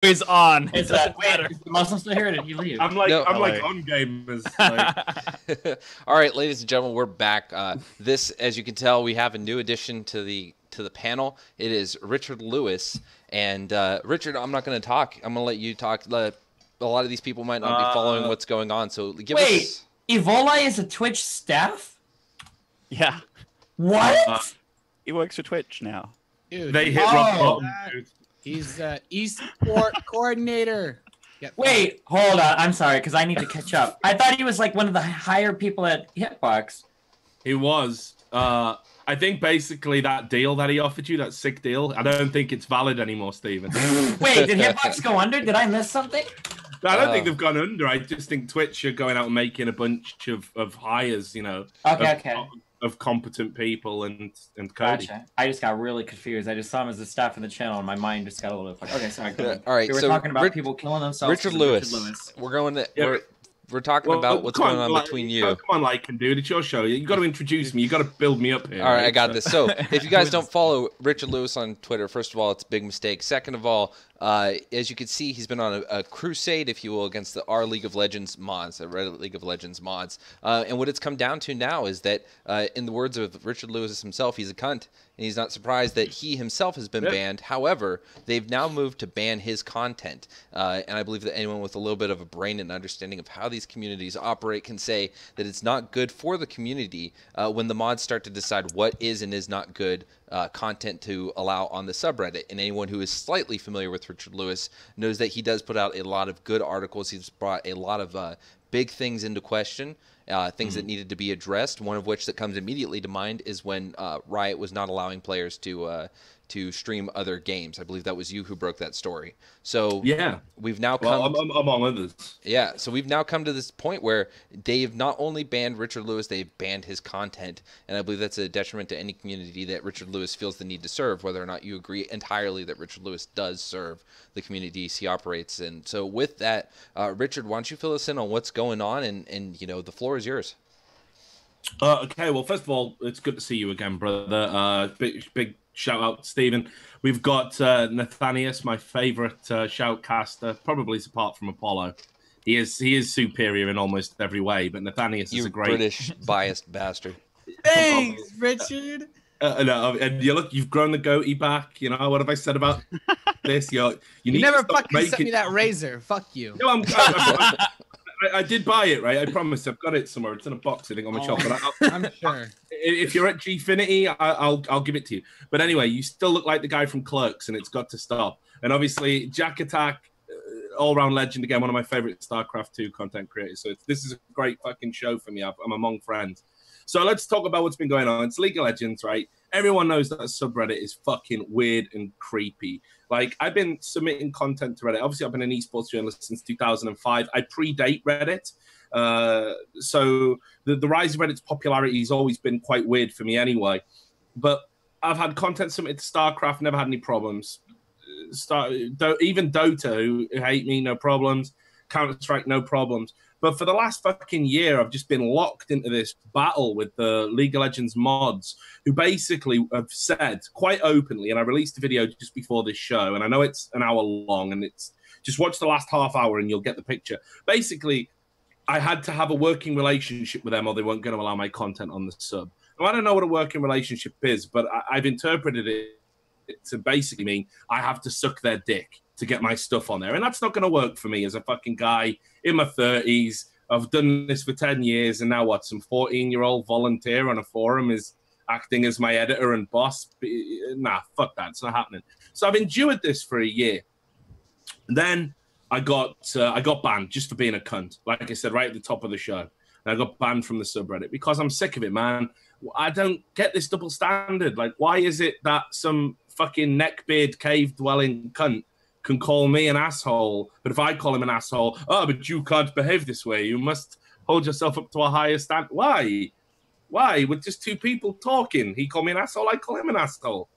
always on. It's wait, is the Muslim still here or did he leave? I'm like on gamers. Like. All right, ladies and gentlemen, we're back. This, as you can tell, we have a new addition to the panel. It is Richard Lewis. And Richard, I'm not going to talk. I'm going to let you talk. A lot of these people might not be following what's going on. So give us... Wait, Evola is a Twitch staff? Yeah. What? He works for Twitch now. Dude, They hit rock bottom, dude. He's esport coordinator. Yep. Wait, hold on. I'm sorry, because I need to catch up. I thought he was like one of the higher people at Hitbox. He was. I think basically that deal that he offered you, that sick deal, I don't think it's valid anymore, Steven. Wait, did Hitbox go under? Did I miss something? I don't think they've gone under. I just think Twitch are going out and making a bunch of hires, you know, of competent people and Cody. Gotcha. I just got really confused. I just saw him as a staff in the channel, and my mind just got a little bit. Okay, sorry. All right, we were talking about people killing themselves. Richard Lewis. We're going to. We're talking about what's going on between you. Come on, Lycan, dude. It's your show. You got to introduce me. You got to build me up here. All right, I got this. So if you guys don't follow Richard Lewis on Twitter, first of all, it's a big mistake. Second of all, as you can see, he's been on a crusade, if you will, against the League of Legends mods, the Reddit League of Legends mods. And what it's come down to now is that, in the words of Richard Lewis himself, he's a cunt. And he's not surprised that he himself has been banned. However, they've now moved to ban his content. And I believe that anyone with a little bit of a brain and understanding of how these communities operate can say that it's not good for the community when the mods start to decide what is and is not good content to allow on the subreddit. And anyone who is slightly familiar with Richard Lewis knows that he does put out a lot of good articles. He's brought a lot of big things into question. Things that needed to be addressed, one of which that comes immediately to mind is when Riot was not allowing players to stream other games. I believe that was you who broke that story. So we've now come among others. Yeah, so we've now come to this point where they've not only banned Richard Lewis, they've banned his content, and I believe that's a detriment to any community that Richard Lewis feels the need to serve, whether or not you agree entirely that Richard Lewis does serve the communities he operates in. So with that, Richard, why don't you fill us in on what's going on, and you know, the floor is yours. Okay, well, first of all, it's good to see you again, brother. Big shout out to Stephen. We've got Nathanius, my favorite shoutcaster, probably apart from Apollo. He is superior in almost every way, but Nathanius is a great British biased bastard. Thanks, Richard. No, and you've grown the goatee back. You know what have I said about this? You need never to stop fucking sent me that razor. Fuck you. No, I did buy it, right? I promise. I've got it somewhere. It's in a box sitting on my shelf. But I'm sure. If you're at Gfinity, I'll give it to you. But anyway, you still look like the guy from Clerks, and it's got to stop. And obviously, Jack Attack, all-round legend again, one of my favorite StarCraft 2 content creators. So this is a great fucking show for me. I'm among friends. So let's talk about what's been going on. It's League of Legends, right? Everyone knows that subreddit is fucking weird and creepy. Like, I've been submitting content to Reddit. Obviously, I've been an esports journalist since 2005. I predate Reddit. So the rise of Reddit's popularity has always been quite weird for me anyway. But I've had content submitted to StarCraft, never had any problems. Even Dota, who hate me, no problems. Counter-Strike, no problems. But for the last fucking year, I've just been locked into this battle with the League of Legends mods, who basically have said quite openly, and I released a video just before this show, and I know it's an hour long, and it's just watch the last half hour and you'll get the picture. Basically, I had to have a working relationship with them or they weren't going to allow my content on the sub. Now, I don't know what a working relationship is, but I've interpreted it to basically mean I have to suck their dick to get my stuff on there. And that's not going to work for me as a fucking guy in my 30s. I've done this for 10 years, and now what, some 14-year-old volunteer on a forum is acting as my editor and boss? Nah, fuck that. It's not happening. So I've endured this for a year. Then I got banned just for being a cunt. Like I said, right at the top of the show. And I got banned from the subreddit because I'm sick of it, man. I don't get this double standard. Like, why is it that some fucking neckbeard cave-dwelling cunt can call me an asshole, but if I call him an asshole, oh, but you can't behave this way. You must hold yourself up to a higher standard. Why? Why? With just two people talking, he called me an asshole, I call him an asshole.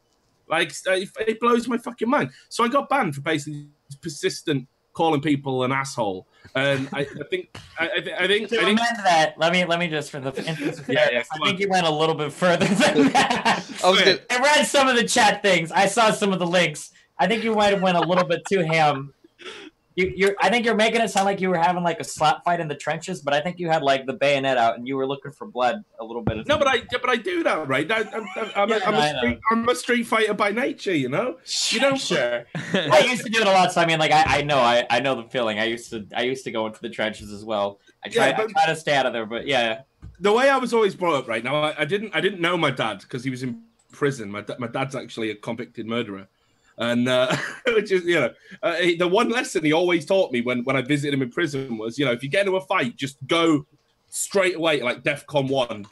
Like, it blows my fucking mind. So I got banned for basically persistent calling people an asshole. And I think to amend that, let me just for the instance of I think you went a little bit further than that. I read some of the chat things. I saw some of the links. I think you might have went a little bit too ham I think you're making it sound like you were having like a slap fight in the trenches, but I think you had like the bayonet out and you were looking for blood a little bit. No, but I do that, right? I'm a street fighter by nature, you know. You don't. Sure. I used to do it a lot, so I mean, like I know the feeling. I used to go into the trenches as well. I try to stay out of there, but yeah. The way I was always brought up, right now, I didn't know my dad because he was in prison. My dad's actually a convicted murderer. And which is, the one lesson he always taught me when I visited him in prison was, if you get into a fight, just go straight away, like DEFCON 1.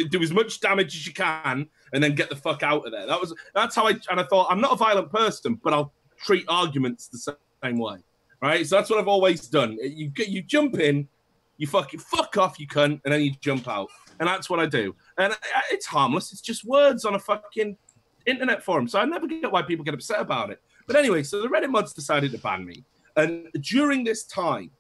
Do as much damage as you can, and then get the fuck out of there. That's how I thought, I'm not a violent person, but I'll treat arguments the same way, right? So that's what I've always done. You jump in, you fuck off, you cunt, and then you jump out, and that's what I do. And it's harmless. It's just words on a fucking internet forum, so I never get why people get upset about it. But anyway, so the Reddit mods decided to ban me, and during this time,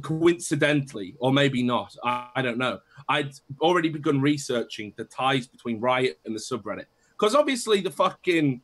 coincidentally, or maybe not, I don't know, I'd already begun researching the ties between Riot and the subreddit, because obviously the fucking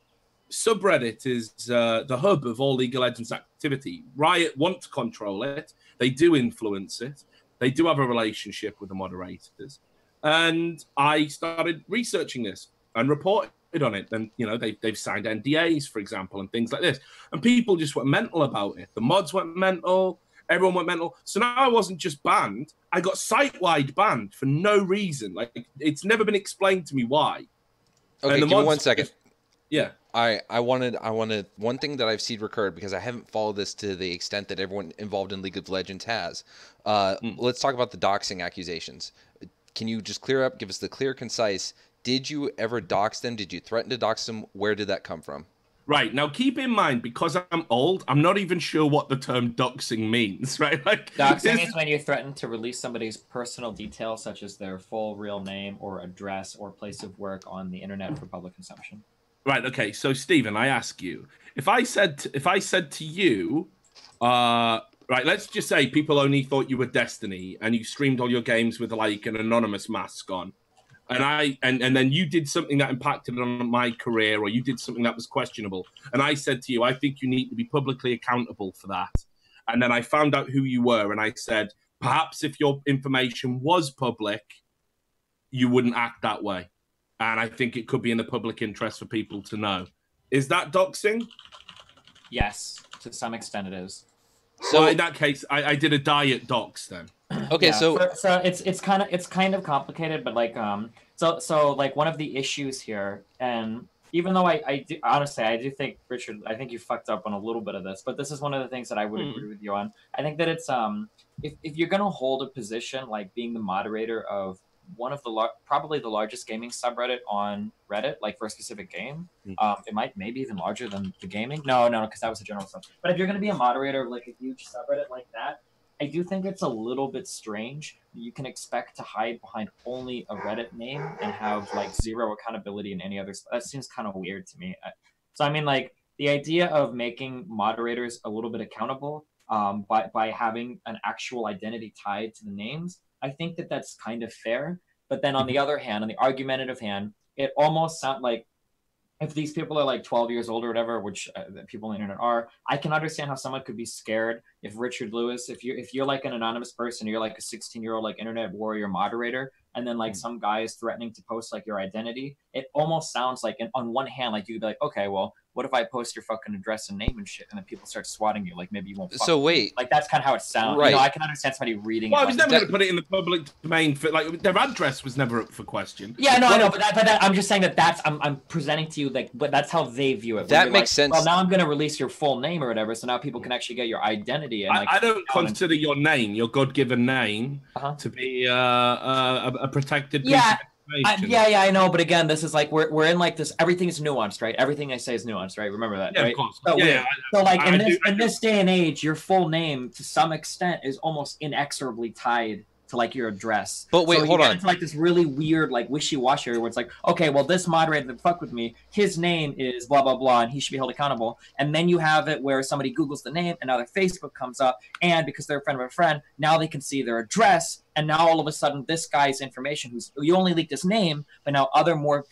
subreddit is the hub of all League of Legends activity. Riot want to control it, they do influence it, they do have a relationship with the moderators, and I started researching this and reporting on it, and they've signed NDAs, for example, and things like this, and people just went mental about it. The mods went mental, everyone went mental. So now I wasn't just banned, I got site-wide banned for no reason. Like, it's never been explained to me why. Okay, give me 1 second. Yeah. I wanted one thing that I've seen recurred, because I haven't followed this to the extent that everyone involved in League of Legends has. Let's talk about the doxing accusations. Can you just clear up, give us the clear, concise, did you ever dox them? Did you threaten to dox them? Where did that come from? Right. Now, keep in mind, because I'm old, I'm not even sure what the term doxing means, right? Like, doxing is when you threaten to release somebody's personal details, such as their full real name or address or place of work, on the internet for public consumption. Right. Okay. So, Stephen, I ask you, if I said to you, right, let's just say people only thought you were Destiny and you streamed all your games with like an anonymous mask on, and then you did something that impacted on my career, or you did something that was questionable, and I said to you, I think you need to be publicly accountable for that. And then I found out who you were, and I said, perhaps if your information was public, you wouldn't act that way. And I think it could be in the public interest for people to know. Is that doxing? Yes, to some extent it is. So well, in that case, I did a diet dox then. Okay, yeah, so it's kind of complicated, but like so like one of the issues here, and even though I do, honestly, I do think, Richard, I think you fucked up on a little bit of this, but this is one of the things that I would agree with you on. I think that it's if you're gonna hold a position like being the moderator of one of the probably the largest gaming subreddit on Reddit, like for a specific game, it might maybe even larger than the gaming. No, because that was a general stuff. But if you're gonna be a moderator of like a huge subreddit like that, I do think it's a little bit strange. You can expect to hide behind only a Reddit name and have like zero accountability in any other. That seems kind of weird to me. So I mean, like the idea of making moderators a little bit accountable by having an actual identity tied to the names, I think that that's kind of fair. But then on the other hand, on the argumentative hand, it almost sounds like if these people are like 12 years old or whatever, which people on the internet are, I can understand how someone could be scared if Richard Lewis, if you're like an anonymous person, you're like a 16-year-old like internet warrior moderator, and then like some guy is threatening to post like your identity. It almost sounds like, on one hand, like you'd be like, okay, well, what if I post your fucking address and name and shit, and then people start swatting you? Like maybe you won't. So wait, like that's kind of how it sounds. Right. You know, I can understand somebody reading. Well, I was never going to put it in the public domain for like their address was never up for question. Yeah, no, I know, but I'm just saying that I'm presenting to you like, but that's how they view it. That makes sense. Well, now I'm going to release your full name or whatever, so now people can actually get your identity. And like, I don't consider your name, your God-given name, to be a protected piece of information. I know, but again, this is like we're in like this. Everything is nuanced, right? Everything I say is nuanced, right? Remember that, right? Of course. So like in this day and age, your full name to some extent is almost inexorably tied to like your address. But wait, hold on. It's like this really weird, like wishy-washy, where it's like, okay, well, this moderator that fucked with me, his name is blah blah blah, and he should be held accountable. And then you have it where somebody Googles the name, and now their Facebook comes up, and because they're a friend of a friend, now they can see their address and now all of a sudden this guy's information, you only leaked his name, but now other more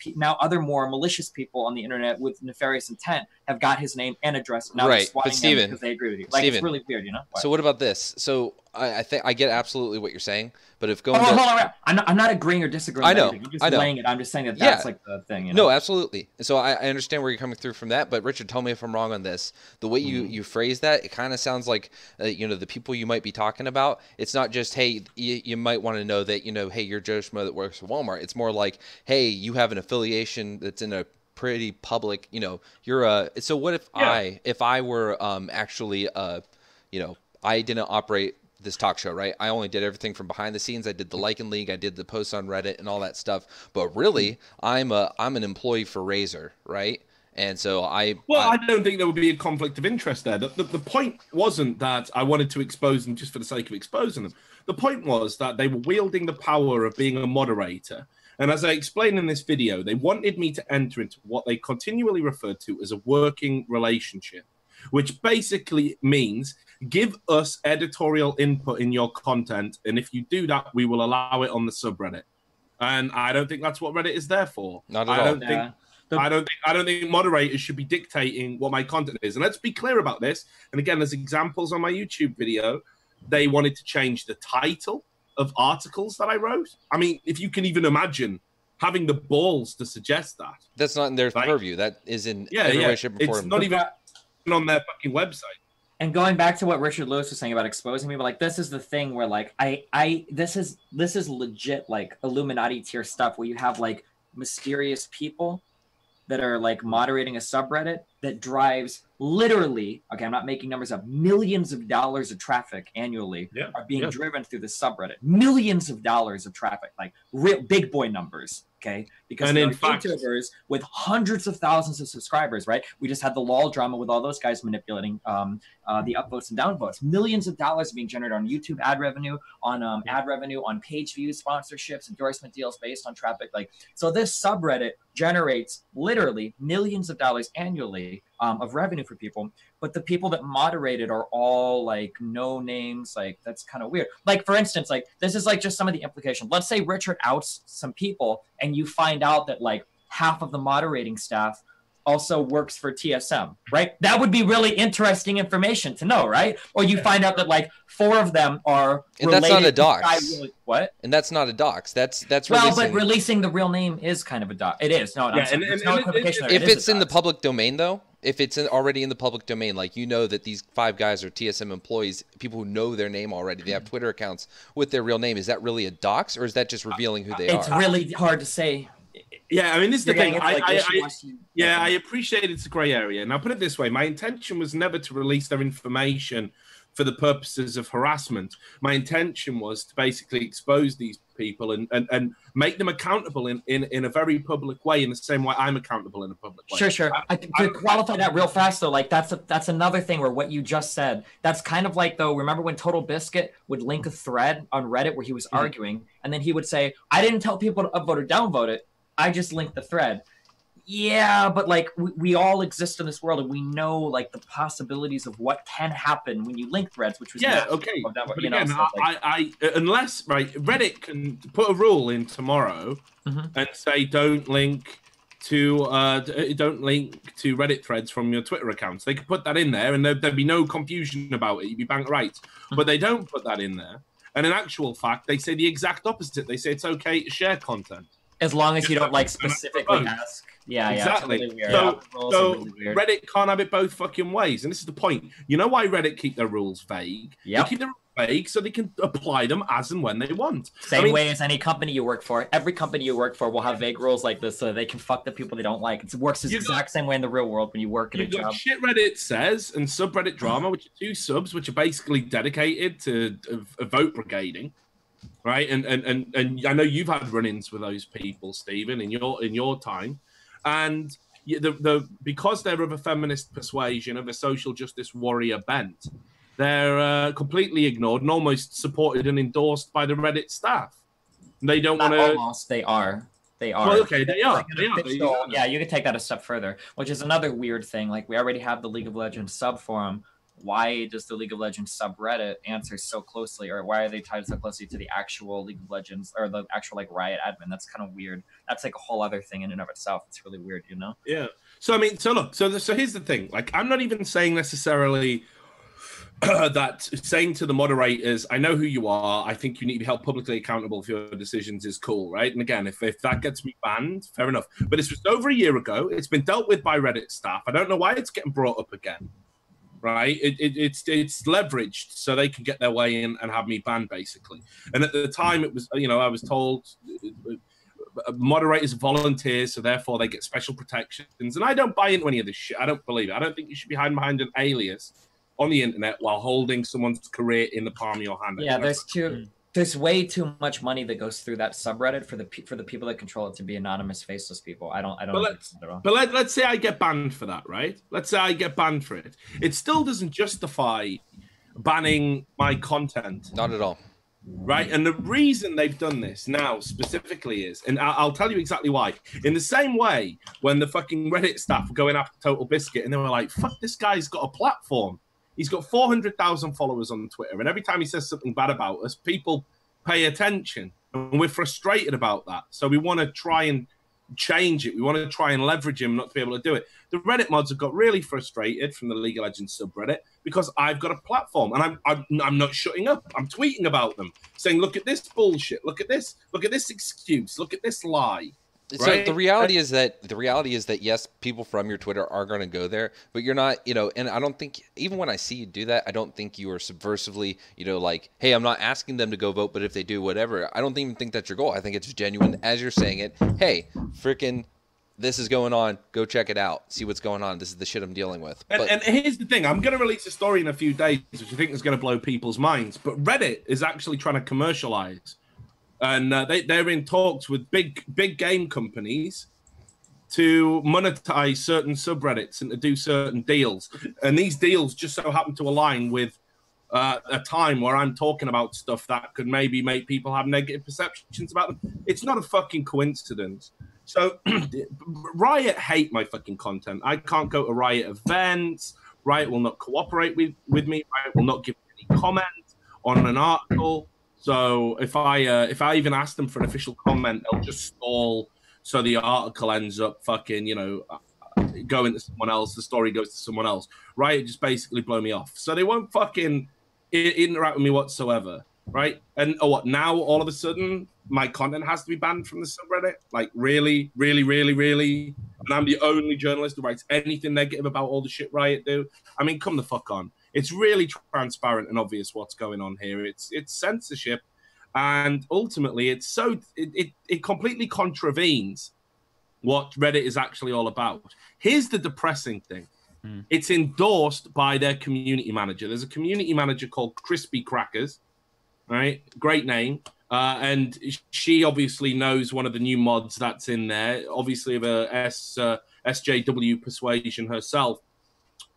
malicious people on the internet with nefarious intent have got his name and address. Now Right, they're but swatting him Steven, because they agree with you. Like, it's really weird, you know. So what about this? So I think I get absolutely what you're saying, but if going hold on, I'm not agreeing or disagreeing. I know, I'm just I know. laying it. I'm just saying that's like the thing. You know? No, absolutely. So I understand where you're coming through from that, but Richard, tell me if I'm wrong on this. The way you phrase that, it kind of sounds like the people you might be talking about. It's not just, hey, you might want to know that, hey, you're Joe Schmo that works at Walmart. It's more like, hey, you have an affiliation that's in a pretty public, you're a. So what if I were actually I didn't operate this talk show, right? I only did everything from behind the scenes. I did the Like and League, I did the posts on Reddit and all that stuff. But really, I'm an employee for Razer, right? And so I don't think there would be a conflict of interest there. The point wasn't that I wanted to expose them just for the sake of exposing them. The point was that they were wielding the power of being a moderator. And as I explained in this video, they wanted me to enter into what they continually referred to as a working relationship, which basically means give us editorial input in your content. And if you do that, we will allow it on the subreddit. And I don't think that's what Reddit is there for. Not at all. I don't think moderators should be dictating what my content is. And let's be clear about this. And again, there's examples on my YouTube video. They wanted to change the title of articles that I wrote. I mean, if you can even imagine having the balls to suggest that. That's not in their purview. That is in every way, shape, or form. It's not even on their fucking website. And going back to what Richard Lewis was saying about exposing me, but like, this is the thing where like this is legit like Illuminati tier stuff where you have like mysterious people that are like moderating a subreddit that drives literally, okay, I'm not making numbers up, millions of dollars of traffic annually are being driven through the subreddit. Millions of dollars of traffic, like real big boy numbers, okay? Because there are YouTubers with hundreds of thousands of subscribers, right? We just had the LOL drama with all those guys manipulating the upvotes and downvotes. Millions of dollars being generated on YouTube ad revenue, on page views, sponsorships, endorsement deals based on traffic. Like, so this subreddit generates literally millions of dollars annually of revenue for people, but the people that moderate it are all like no names. Like, that's kind of weird. Like, for instance, like this is like just some of the implication. Let's say Richard outs some people and you find out that like half of the moderating staff also works for TSM, right? That would be really interesting information to know, right? Or you find out that like 4 of them are and related. That's not a dox. What? And that's not a dox. That's well, but releasing the real name is kind of a dox. It is. No, if it's in the public domain, though, if it's already in the public domain, like that these 5 guys are TSM employees, people who know their name already, they have Twitter accounts with their real name. Is that really a dox, or is that just revealing who they are? It's really hard to say. Yeah, I mean, this is the thing. I appreciate it's a grey area. Now, put it this way. My intention was never to release their information for the purposes of harassment. My intention was to basically expose these people and make them accountable in a very public way, in the same way I'm accountable in a public way. Sure. To qualify that real fast, though, like that's another thing where what you just said, that's kind of like, though, remember when Total Biscuit would link a thread on Reddit where he was arguing, and then he would say, I didn't tell people to upvote or downvote it. I just linked the thread. Yeah, but like we all exist in this world, and we know like the possibilities of what can happen when you link threads, which was okay. But again, unless Reddit can put a rule in tomorrow and say don't link to Reddit threads from your Twitter accounts. They could put that in there, and there'd be no confusion about it. You'd be bang right, but they don't put that in there. And in actual fact, they say the exact opposite. They say it's okay to share content. As long as you don't like specifically ask. Yeah, exactly. It's really weird. So really weird. Reddit can't have it both fucking ways. And this is the point. You know why Reddit keep their rules vague? Yep. They keep their rules vague so they can apply them as and when they want. Same way as any company you work for. Every company you work for will have vague rules like this so they can fuck the people they don't like. It works the exact same way in the real world when you work at a job. Shit Reddit says and subreddit drama, which are 2 subs, which are basically dedicated to vote brigading. Right, and I know you've had run-ins with those people, Stephen, in your time, and because they're of a feminist persuasion, of a social justice warrior bent, they're completely ignored and almost supported and endorsed by the Reddit staff. They don't want to. Almost, they are. Well, okay, they are. Yeah, you could take that a step further, which is another weird thing. Like, we already have the League of Legends sub forum. why does the League of Legends subreddit answer so closely, or why are they tied so closely to the actual League of Legends or the actual like Riot admin? That's kind of weird. That's like a whole other thing in and of itself. It's really weird, you know? Yeah. So I mean, so look, so here's the thing. Like, I'm not even saying necessarily that saying to the moderators, I know who you are. I think you need to be held publicly accountable for your decisions is cool, right? And again, if that gets me banned, fair enough. But this was over a year ago. It's been dealt with by Reddit staff. I don't know why it's getting brought up again, right? It's leveraged so they can get their way in and have me banned, basically. And at the time, it was, you know, I was told moderators are volunteers, so therefore they get special protections. And I don't buy into any of this shit. I don't believe it. I don't think you should be hiding behind an alias on the internet while holding someone's career in the palm of your hand. Yeah, there's way too much money that goes through that subreddit for the people that control it to be anonymous, faceless people. I don't understand at all. But let's say I get banned for that, right? Let's say I get banned for it. It still doesn't justify banning my content. Not at all. Right, and the reason they've done this now specifically is, and I'll tell you exactly why. In the same way, when the fucking Reddit staff were going after Total Biscuit, and they were like, "Fuck, this guy's got a platform. He's got 400,000 followers on Twitter, and every time he says something bad about us, people pay attention, and we're frustrated about that. So we want to try and change it. We want to try and leverage him not to be able to do it." The Reddit mods have got really frustrated from the League of Legends subreddit because I've got a platform, and I'm not shutting up. I'm tweeting about them, saying, "Look at this bullshit. Look at this excuse. Look at this lie." So right? the reality is that yes, people from your Twitter are going to go there, but you're not, you know, and I don't think, even when I see you do that, I don't think you are subversively, you know, like, hey, I'm not asking them to go vote, but if they do, whatever. I don't even think that's your goal. I think it's genuine as you're saying it. Hey, freaking, this is going on. Go check it out. See what's going on. This is the shit I'm dealing with. And here's the thing. I'm going to release a story in a few days, which I think is going to blow people's minds. But Reddit is actually trying to commercialize. And they're in talks with big game companies to monetize certain subreddits and to do certain deals. And these deals just so happen to align with a time where I'm talking about stuff that could maybe make people have negative perceptions about them. It's not a fucking coincidence. So Riot hate my fucking content. I can't go to Riot events. Riot will not cooperate with me. Riot will not give me any comment on an article. So if I even ask them for an official comment, they'll just stall. So the article ends up fucking, you know, going to someone else. The story goes to someone else. Riot just basically blow me off. So they won't fucking interact with me whatsoever, right? And what now? All of a sudden, my content has to be banned from the subreddit? Like really? And I'm the only journalist who writes anything negative about all the shit Riot do? I mean, come the fuck on. It's really transparent and obvious what's going on here. It's censorship, and ultimately, it completely contravenes what Reddit is actually all about. Here's the depressing thing: it's endorsed by their community manager. There's a community manager called Crispy Crackers, right? Great name, and she obviously knows one of the new mods that's in there. Obviously, of a SJW persuasion herself.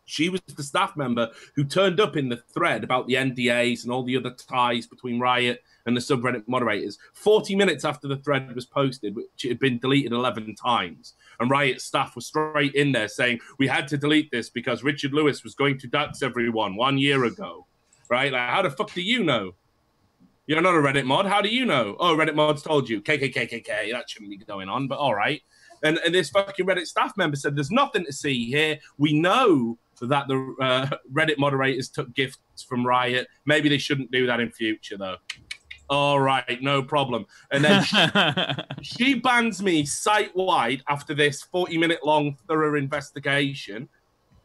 She was the staff member who turned up in the thread about the NDAs and all the other ties between Riot and the subreddit moderators 40 minutes after the thread was posted, which had been deleted 11 times. And Riot staff was straight in there saying, we had to delete this because Richard Lewis was going to dox everyone 1 year ago, right? Like, how the fuck do you know? You're not a Reddit mod. How do you know? Oh, Reddit mods told you. KKKKK. That shouldn't be going on, but all right. And this fucking Reddit staff member said, there's nothing to see here. We know that the Reddit moderators took gifts from Riot. Maybe they shouldn't do that in future, though. All right, no problem. And then she bans me site-wide after this 40-minute-long thorough investigation.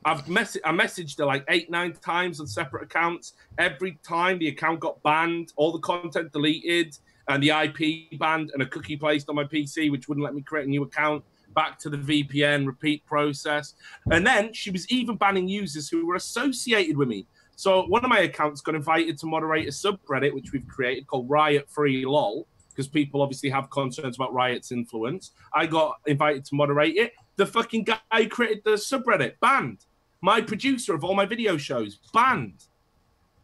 I messaged her like 8-9 times on separate accounts. Every time the account got banned, all the content deleted, and the IP banned, and a cookie placed on my PC, which wouldn't let me create a new account. Back to the VPN, repeat process. And then she was even banning users who were associated with me. So one of my accounts got invited to moderate a subreddit, which we've created called Riot Free LOL, because people obviously have concerns about Riot's influence. I got invited to moderate it. The fucking guy who created the subreddit, banned. My producer of all my video shows, banned.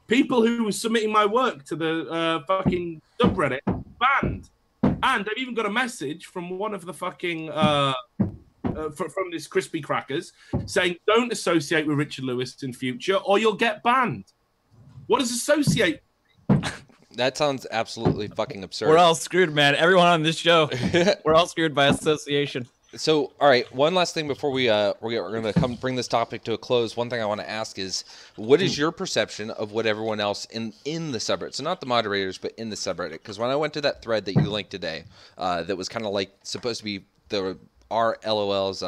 People who were submitting my work to the fucking subreddit, banned. And I've even got a message from one of the fucking from this Crispy Crackers saying, don't associate with Richard Lewis in future or you'll get banned. What does associate? That sounds absolutely fucking absurd. We're all screwed, man. Everyone on this show, we're all screwed by association. So, all right, one last thing before we're going to come bring this topic to a close. One thing I want to ask is, what is your perception of what everyone else in the subreddit, so not the moderators, but in the subreddit? Because when I went to that thread that you linked today, that was kind of like supposed to be our LOL's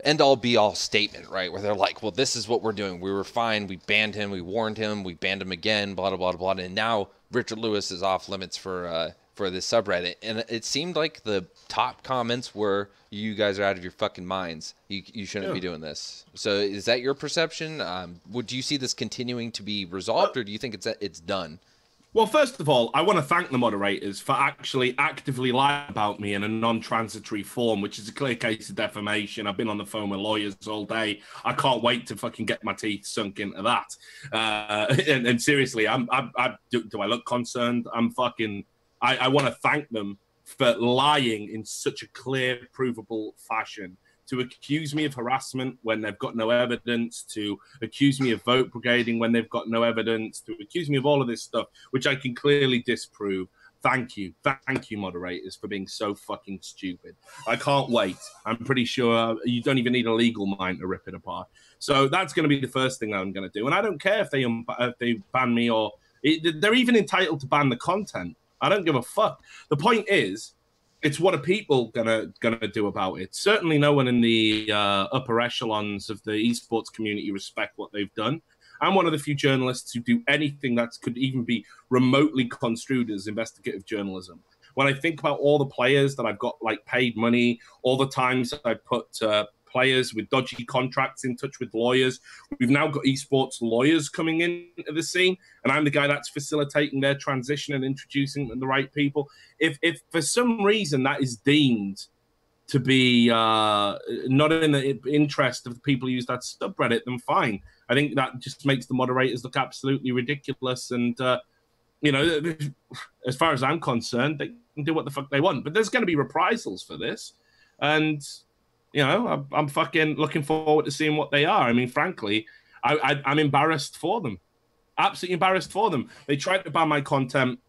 end-all be-all statement, right? Where they're like, well, this is what we're doing. We were fine. We banned him. We warned him. We banned him again, blah, blah, blah, blah. And now Richard Lewis is off limits for this subreddit. And it seemed like the top comments were, you guys are out of your fucking minds. You shouldn't be doing this. So is that your perception? Do you see this continuing to be resolved, or do you think it's done? Well, first of all, I want to thank the moderators for actually actively lying about me in a non-transitory form, which is a clear case of defamation. I've been on the phone with lawyers all day. I can't wait to fucking get my teeth sunk into that. And seriously, do I look concerned? I want to thank them for lying in such a clear, provable fashion. To accuse me of harassment when they've got no evidence, to accuse me of vote brigading when they've got no evidence, to accuse me of all of this stuff, which I can clearly disprove. Thank you, moderators, for being so fucking stupid. I can't wait. I'm pretty sure you don't even need a legal mind to rip it apart. So that's going to be the first thing I'm going to do. And I don't care if they ban me or... they're even entitled to ban the content. I don't give a fuck. The point is, it's what are people gonna do about it? Certainly no one in the upper echelons of the esports community respect what they've done. I'm one of the few journalists who do anything that could even be remotely construed as investigative journalism. When I think about all the players that I've got like paid money, all the times that I've put players with dodgy contracts in touch with lawyers. We've now got esports lawyers coming into the scene, and I'm the guy that's facilitating their transition and introducing the right people. If for some reason that is deemed to be not in the interest of the people who use that subreddit, then fine. I think that just makes the moderators look absolutely ridiculous. And, as far as I'm concerned, they can do what the fuck they want. But there's going to be reprisals for this. And... I'm fucking looking forward to seeing what they are. I mean, frankly, I'm embarrassed for them. Absolutely embarrassed for them. They tried to ban my content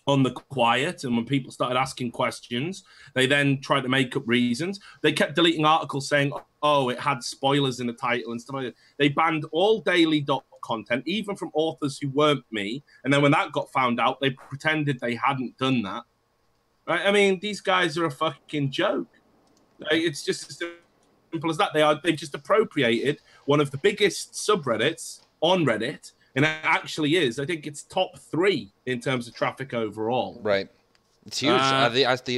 on the quiet, and when people started asking questions, they then tried to make up reasons. They kept deleting articles saying, oh, it had spoilers in the title and stuff like that. They banned all daily content, even from authors who weren't me. And then when that got found out, they pretended they hadn't done that. Right? I mean, these guys are a fucking joke. It's just as simple as that. They've just appropriated one of the biggest subreddits on Reddit, and it actually is. I think it's top 3 in terms of traffic overall. Right, it's huge.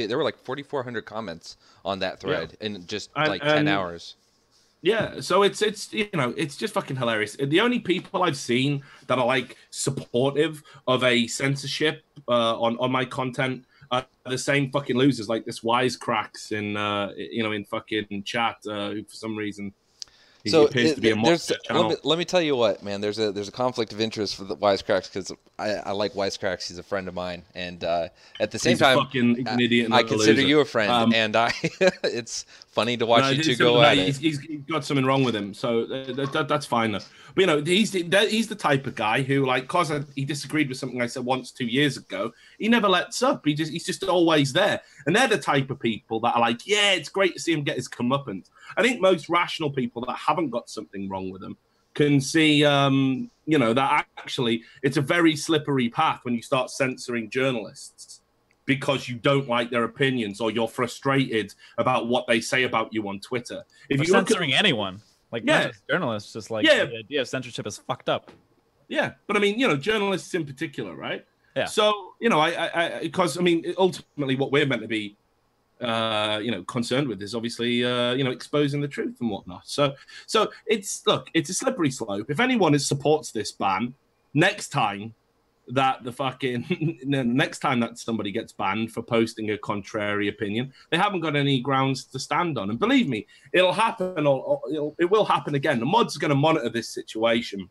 There were like 4,400 comments on that thread in just 10 hours. Yeah, so it's just fucking hilarious. The only people I've seen that are like supportive of a censorship on my content. The same fucking losers like this wisecracks in fucking chat who for some reason he appears to be a monster channel. Let me tell you what, man. There's a conflict of interest for the wisecracks because I like wisecracks. He's a friend of mine, and at the same time, he's an idiot. I consider you a friend, and it's funny to watch you two go at it. He's got something wrong with him, so that's fine though. But he's the type of guy who, like, cause he disagreed with something I said once 2 years ago, he never lets up. He's just always there, and they're the type of people that are like, yeah, it's great to see him get his comeuppance. I think most rational people that haven't got something wrong with them can see, that actually it's a very slippery path when you start censoring journalists because you don't like their opinions or you're frustrated about what they say about you on Twitter. If you're censoring anyone, like not just journalists, just like the idea of censorship is fucked up. Yeah, but I mean, journalists in particular, right? Yeah. So, because ultimately what we're meant to be concerned with is obviously, exposing the truth and whatnot. So it's a slippery slope. If anyone supports this ban, next time that somebody gets banned for posting a contrary opinion, they haven't got any grounds to stand on. And believe me, it'll happen, or it will happen again. The mods are going to monitor this situation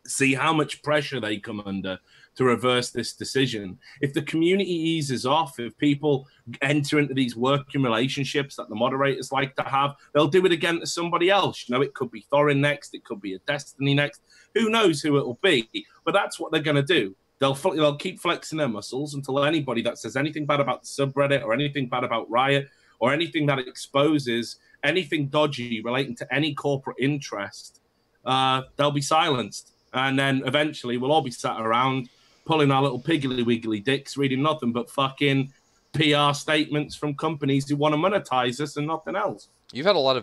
see how much pressure they come under to reverse this decision. If the community eases off, if people enter into these working relationships that the moderators like to have, they'll do it again to somebody else. You know, it could be Thorin next, it could be a Destiny next. Who knows who it'll be? But that's what they're going to do. They'll keep flexing their muscles until anybody that says anything bad about the subreddit or anything bad about Riot or anything that exposes anything dodgy relating to any corporate interest, they'll be silenced. And then eventually we'll all be sat around pulling our little piggly wiggly dicks, reading nothing but fucking PR statements from companies who want to monetize us and nothing else. You've had a lot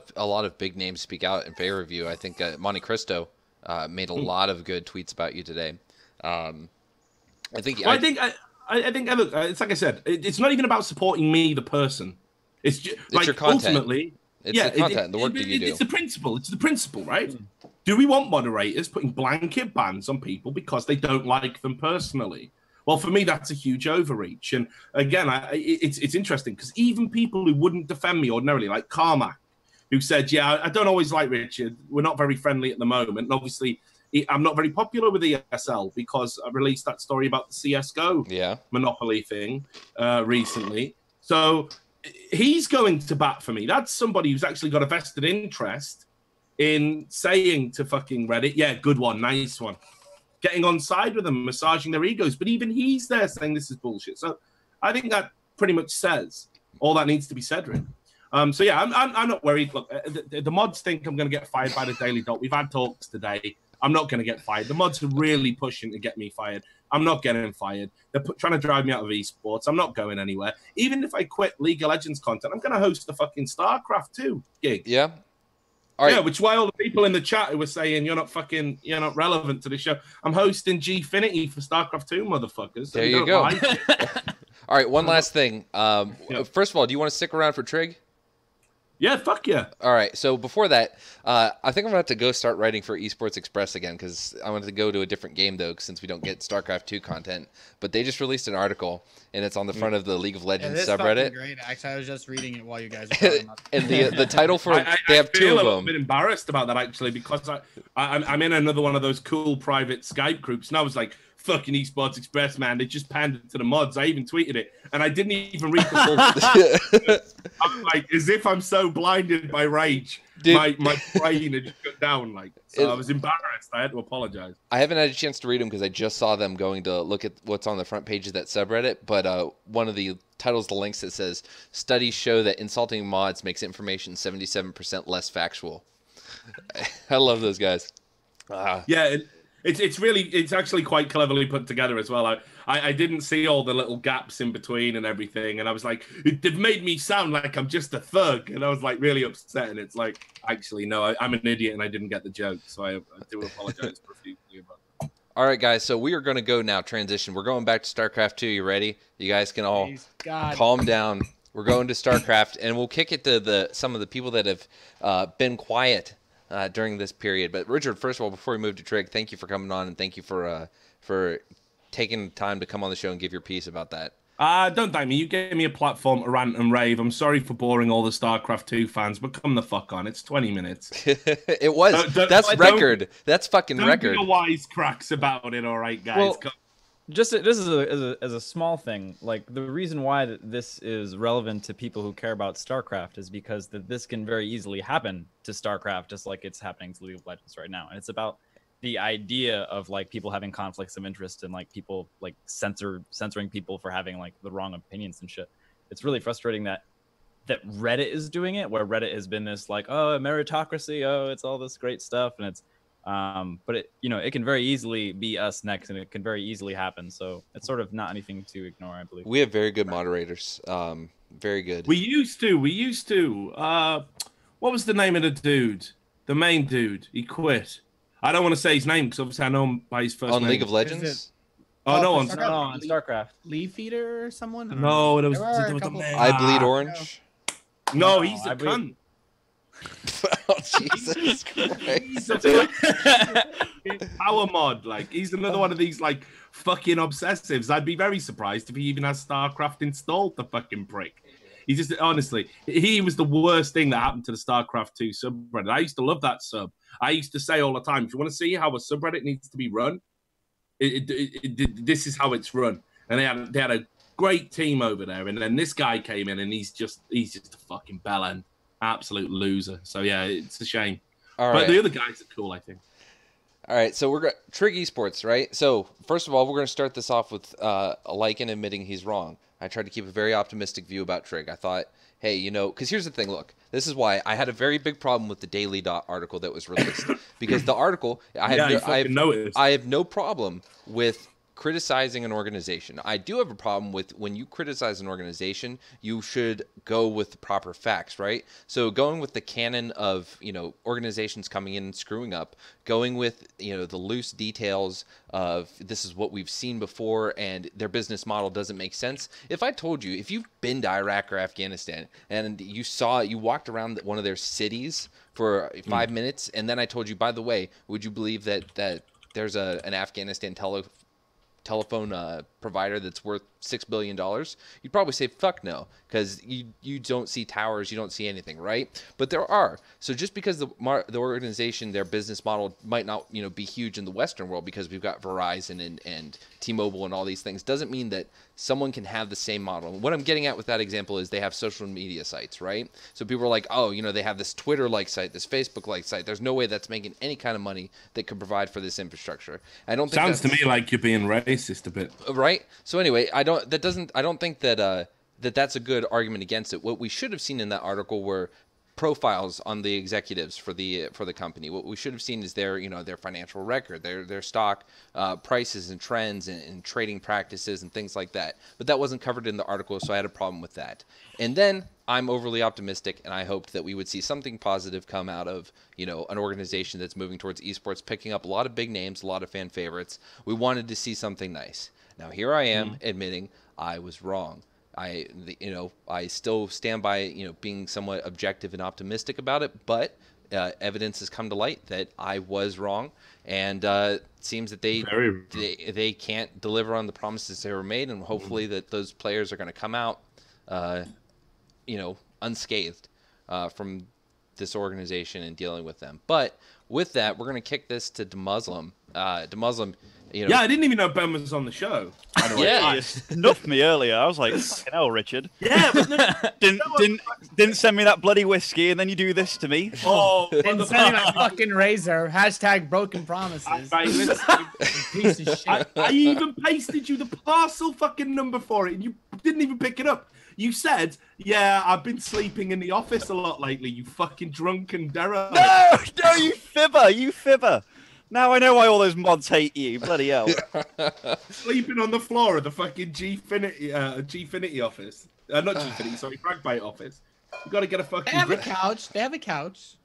of big names speak out in favor of you. I think Monte Cristo made a lot of good tweets about you today. I think look, it's like I said, it's not even about supporting me, the person. It's just like your content. Ultimately, it's the content, the work that you do. It's the principle. It's the principle, right? Do we want moderators putting blanket bans on people because they don't like them personally? Well, for me, that's a huge overreach. And again, it's interesting because even people who wouldn't defend me ordinarily, like Carmack, who said, yeah, I don't always like Richard. We're not very friendly at the moment. And obviously, I'm not very popular with ESL because I released that story about the CSGO monopoly thing recently. So he's going to bat for me. That's somebody who's actually got a vested interest in saying to fucking Reddit, yeah, good one, nice one. Getting on side with them, massaging their egos. But even he's there saying this is bullshit. So I think that pretty much says all that needs to be said, really. So yeah, I'm not worried. Look, the mods think I'm going to get fired by the Daily Dot. We've had talks today. I'm not going to get fired. The mods are really pushing to get me fired. I'm not getting fired. They're trying to drive me out of esports. I'm not going anywhere. Even if I quit League of Legends content, I'm going to host the fucking Starcraft 2 gig. Yeah. All right. Yeah, which why all the people in the chat who were saying you're not relevant to the show. I'm hosting Gfinity for Starcraft 2, motherfuckers. So there you go. All right, one last thing. First of all, do you want to stick around for Trig? Yeah, fuck yeah. All right, so before that, I think I'm going to have to go start writing for Esports Express again because I wanted to go to a different game, though, since we don't get StarCraft 2 content. But they just released an article, and it's on the front of the League of Legends subreddit. Great. Actually, I was just reading it while you guys were talking about and the title for they have two of them. I feel a little bit embarrassed about that, actually, because I'm in another one of those cool private Skype groups, and I was like, fucking Esports Express, man. They just pandered to the mods. I even tweeted it, and I didn't even read the full. I'm like, as if I'm so blinded by rage. My brain had just got down. I was embarrassed. I had to apologize. I haven't had a chance to read them because I just saw them going to look at what's on the front page of that subreddit. But one of the titles, the links that says, studies show that insulting mods makes information 77% less factual. I love those guys. Yeah. It's actually quite cleverly put together as well. I didn't see all the little gaps in between and everything, and I was like, they've made me sound like I'm just a thug, and I was like really upset. And it's like, actually, no, I'm an idiot and I didn't get the joke, so I do apologize profusely about that. All right, guys, so we are going to go now. Transition. We're going back to StarCraft 2. You ready? You guys can all calm down. We're going to StarCraft, and we'll kick it to some of the people that have been quiet during this period. But Richard, first of all, before we move to Trig, thank you for coming on, and thank you for taking the time to come on the show and give your piece about that. Don't thank me. You gave me a platform to rant and rave. I'm sorry for boring all the StarCraft 2 fans, but come the fuck on. It's 20 minutes. It was. That's record. That's fucking record. Don't be wisecracks about it, all right, guys. Well, this is a small thing. Like, the reason why this is relevant to people who care about StarCraft is because this can very easily happen to StarCraft, just like it's happening to League of Legends right now. And it's about the idea of like people having conflicts of interest and like people like censoring people for having like the wrong opinions and shit. It's really frustrating that Reddit is doing it, where Reddit has been this like, oh, meritocracy, oh, it's all this great stuff, and it's but it can very easily be us next, and it can very easily happen. So it's sort of not anything to ignore, I believe. We have very good moderators. Very good. We used to. What was the name of the dude? The main dude. He quit. I don't want to say his name because obviously I know him by his first name. On League of Legends? On StarCraft. Leaf Eater or someone? No, there was a man. I Bleed Orange? No, he's a cunt. Oh, Jesus Christ. Power mod, like he's another one of these like fucking obsessives. I'd be very surprised if he even has StarCraft installed, the fucking prick. He just honestly, he was the worst thing that happened to the StarCraft 2 subreddit. I used to love that sub. I used to say all the time, if you want to see how a subreddit needs to be run, this is how it's run. And they had a great team over there. And then this guy came in, and he's just a fucking bellend, absolute loser. So yeah, it's a shame. All but right. the other guys are cool, I think. All right, so we're Trig Esports, right? So first of all, we're going to start this off with Lycan admitting he's wrong. I tried to keep a very optimistic view about Trig. I thought, hey, you know, because here's the thing. Look, this is why I had a very big problem with the Daily Dot article that was released. Because the article, I have no problem with criticizing an organization. I do have a problem with when you criticize an organization, you should go with the proper facts, right? So going with the canon of, you know, organizations coming in and screwing up, going with, you know, the loose details of this is what we've seen before and their business model doesn't make sense. If I told you, if you've been to Iraq or Afghanistan and you walked around one of their cities for 5 minutes, and then I told you, by the way, would you believe that there's an Afghanistan telephone provider that's worth $6 billion, you'd probably say fuck no, because you don't see towers, you don't see anything, right? But there are. So just because the organization, their business model might not, you know, be huge in the Western world, because we've got Verizon and T-Mobile and all these things, doesn't mean that someone can have the same model. What I'm getting at with that example is they have social media sites, right? So people are like, oh, you know, they have this Twitter-like site, this Facebook-like site. There's no way that's making any kind of money that could provide for this infrastructure. I don't think Sounds to me like you're being racist a bit, right? So anyway, I don't think that that's a good argument against it. What we should have seen in that article were profiles on the executives for the company. What we should have seen is their financial record, their stock prices and trends and trading practices and things like that. But that wasn't covered in the article, so I had a problem with that. And then I'm overly optimistic, and I hoped that we would see something positive come out of, you know, an organization that's moving towards esports, picking up a lot of big names, a lot of fan favorites. We wanted to see something nice. Now here I am admitting I was wrong. I still stand by, you know, being somewhat objective and optimistic about it, but evidence has come to light that I was wrong, and it seems that they can't deliver on the promises they were made, and hopefully that those players are going to come out, you know, unscathed from this organization and dealing with them. But with that, we're going to kick this to DeMuslim. DeMuslim. You know, yeah, I didn't even know Ben was on the show. Yeah, you snuffed me earlier. I was like, fucking hell, Richard. Yeah, didn't send me that bloody whiskey, and then you do this to me. Oh, Didn't send me that fucking razor. Hashtag broken promises. Piece of shit. I even pasted you the parcel fucking number for it, and you didn't even pick it up. You said, yeah, I've been sleeping in the office a lot lately, you fucking drunken derelict. No, you fibber. Now I know why all those mods hate you. Bloody hell. Sleeping on the floor of the fucking Gfinity office. Not Gfinity, sorry, Fragbite office. You got to get a fucking. They have a couch. They have a couch.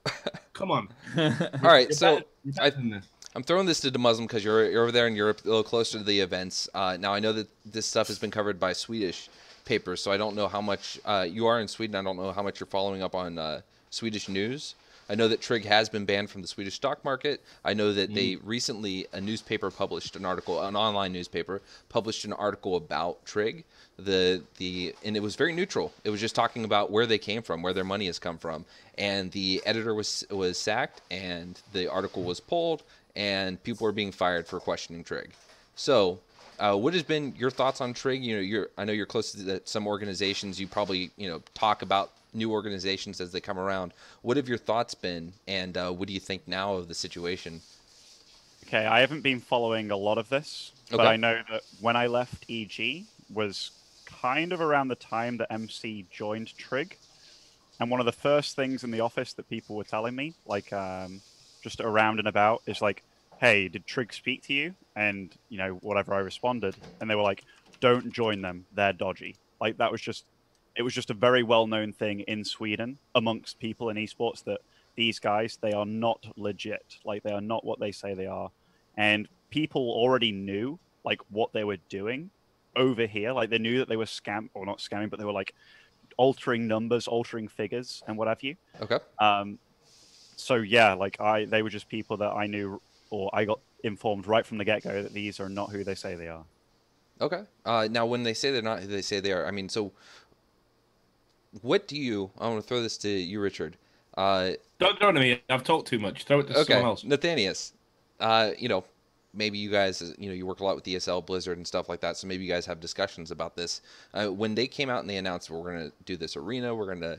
Come on. All right, so I'm throwing this to DeMuslim because you're over there in Europe, a little closer to the events. Now I know that this stuff has been covered by Swedish papers, so I don't know how much you are in Sweden. I don't know how much you're following up on Swedish news. I know that Trig has been banned from the Swedish stock market. I know that they recently, an online newspaper published an article about Trig. And it was very neutral. It was just talking about where they came from, where their money has come from. And the editor was sacked, and the article was pulled, and people were being fired for questioning Trig. So, what has been your thoughts on Trig? You know, I know you're close to some organizations. You probably, you know, talk about new organizations as they come around. What have your thoughts been, and what do you think now of the situation? Okay, I haven't been following a lot of this, but I know that when I left EG was kind of around the time that MC joined Trig, and one of the first things in the office that people were telling me, like just around and about, is like, hey, did Trig speak to you? And, you know, whatever I responded, and they were like, don't join them, they're dodgy. Like, it was just a very well-known thing in Sweden amongst people in esports that these guys, they are not legit. Like, they are not what they say they are. And people already knew, like, what they were doing over here. Like, they knew that they were not scamming, but they were, like, altering numbers, altering figures, and what have you. Okay. So, yeah, like, they were just people that I knew, or I got informed right from the get-go that these are not who they say they are. Okay. Now, when they say they're not who they say they are, I mean, so what do you? I want to throw this to you, Richard. Don't throw it to me. I've talked too much. Throw it to someone else. Nathanius. Maybe you guys, you work a lot with ESL, Blizzard, and stuff like that. So maybe you guys have discussions about this. When they came out and they announced we're going to do this arena, we're going to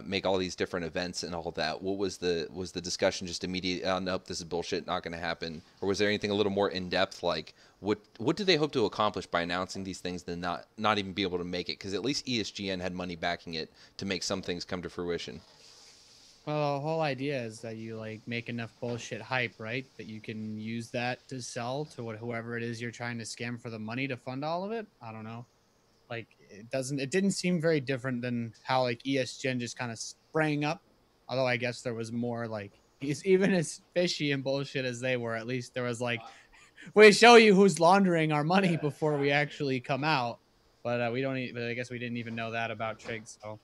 make all these different events and all that. What was the discussion? Just immediate? Oh, nope, this is bullshit. Not going to happen. Or was there anything a little more in depth? Like what do they hope to accomplish by announcing these things than not even be able to make it? Because at least ESGN had money backing it to make some things come to fruition. Well, the whole idea is that you like make enough bullshit hype, right? That you can use that to sell to whoever it is you're trying to scam for the money to fund all of it. I don't know. Like it didn't seem very different than how like ESGN just kind of sprang up. Although I guess there was more like even as fishy and bullshit as they were, at least there was like, we show you who's laundering our money before we actually come out. But but I guess we didn't even know that about Trig, so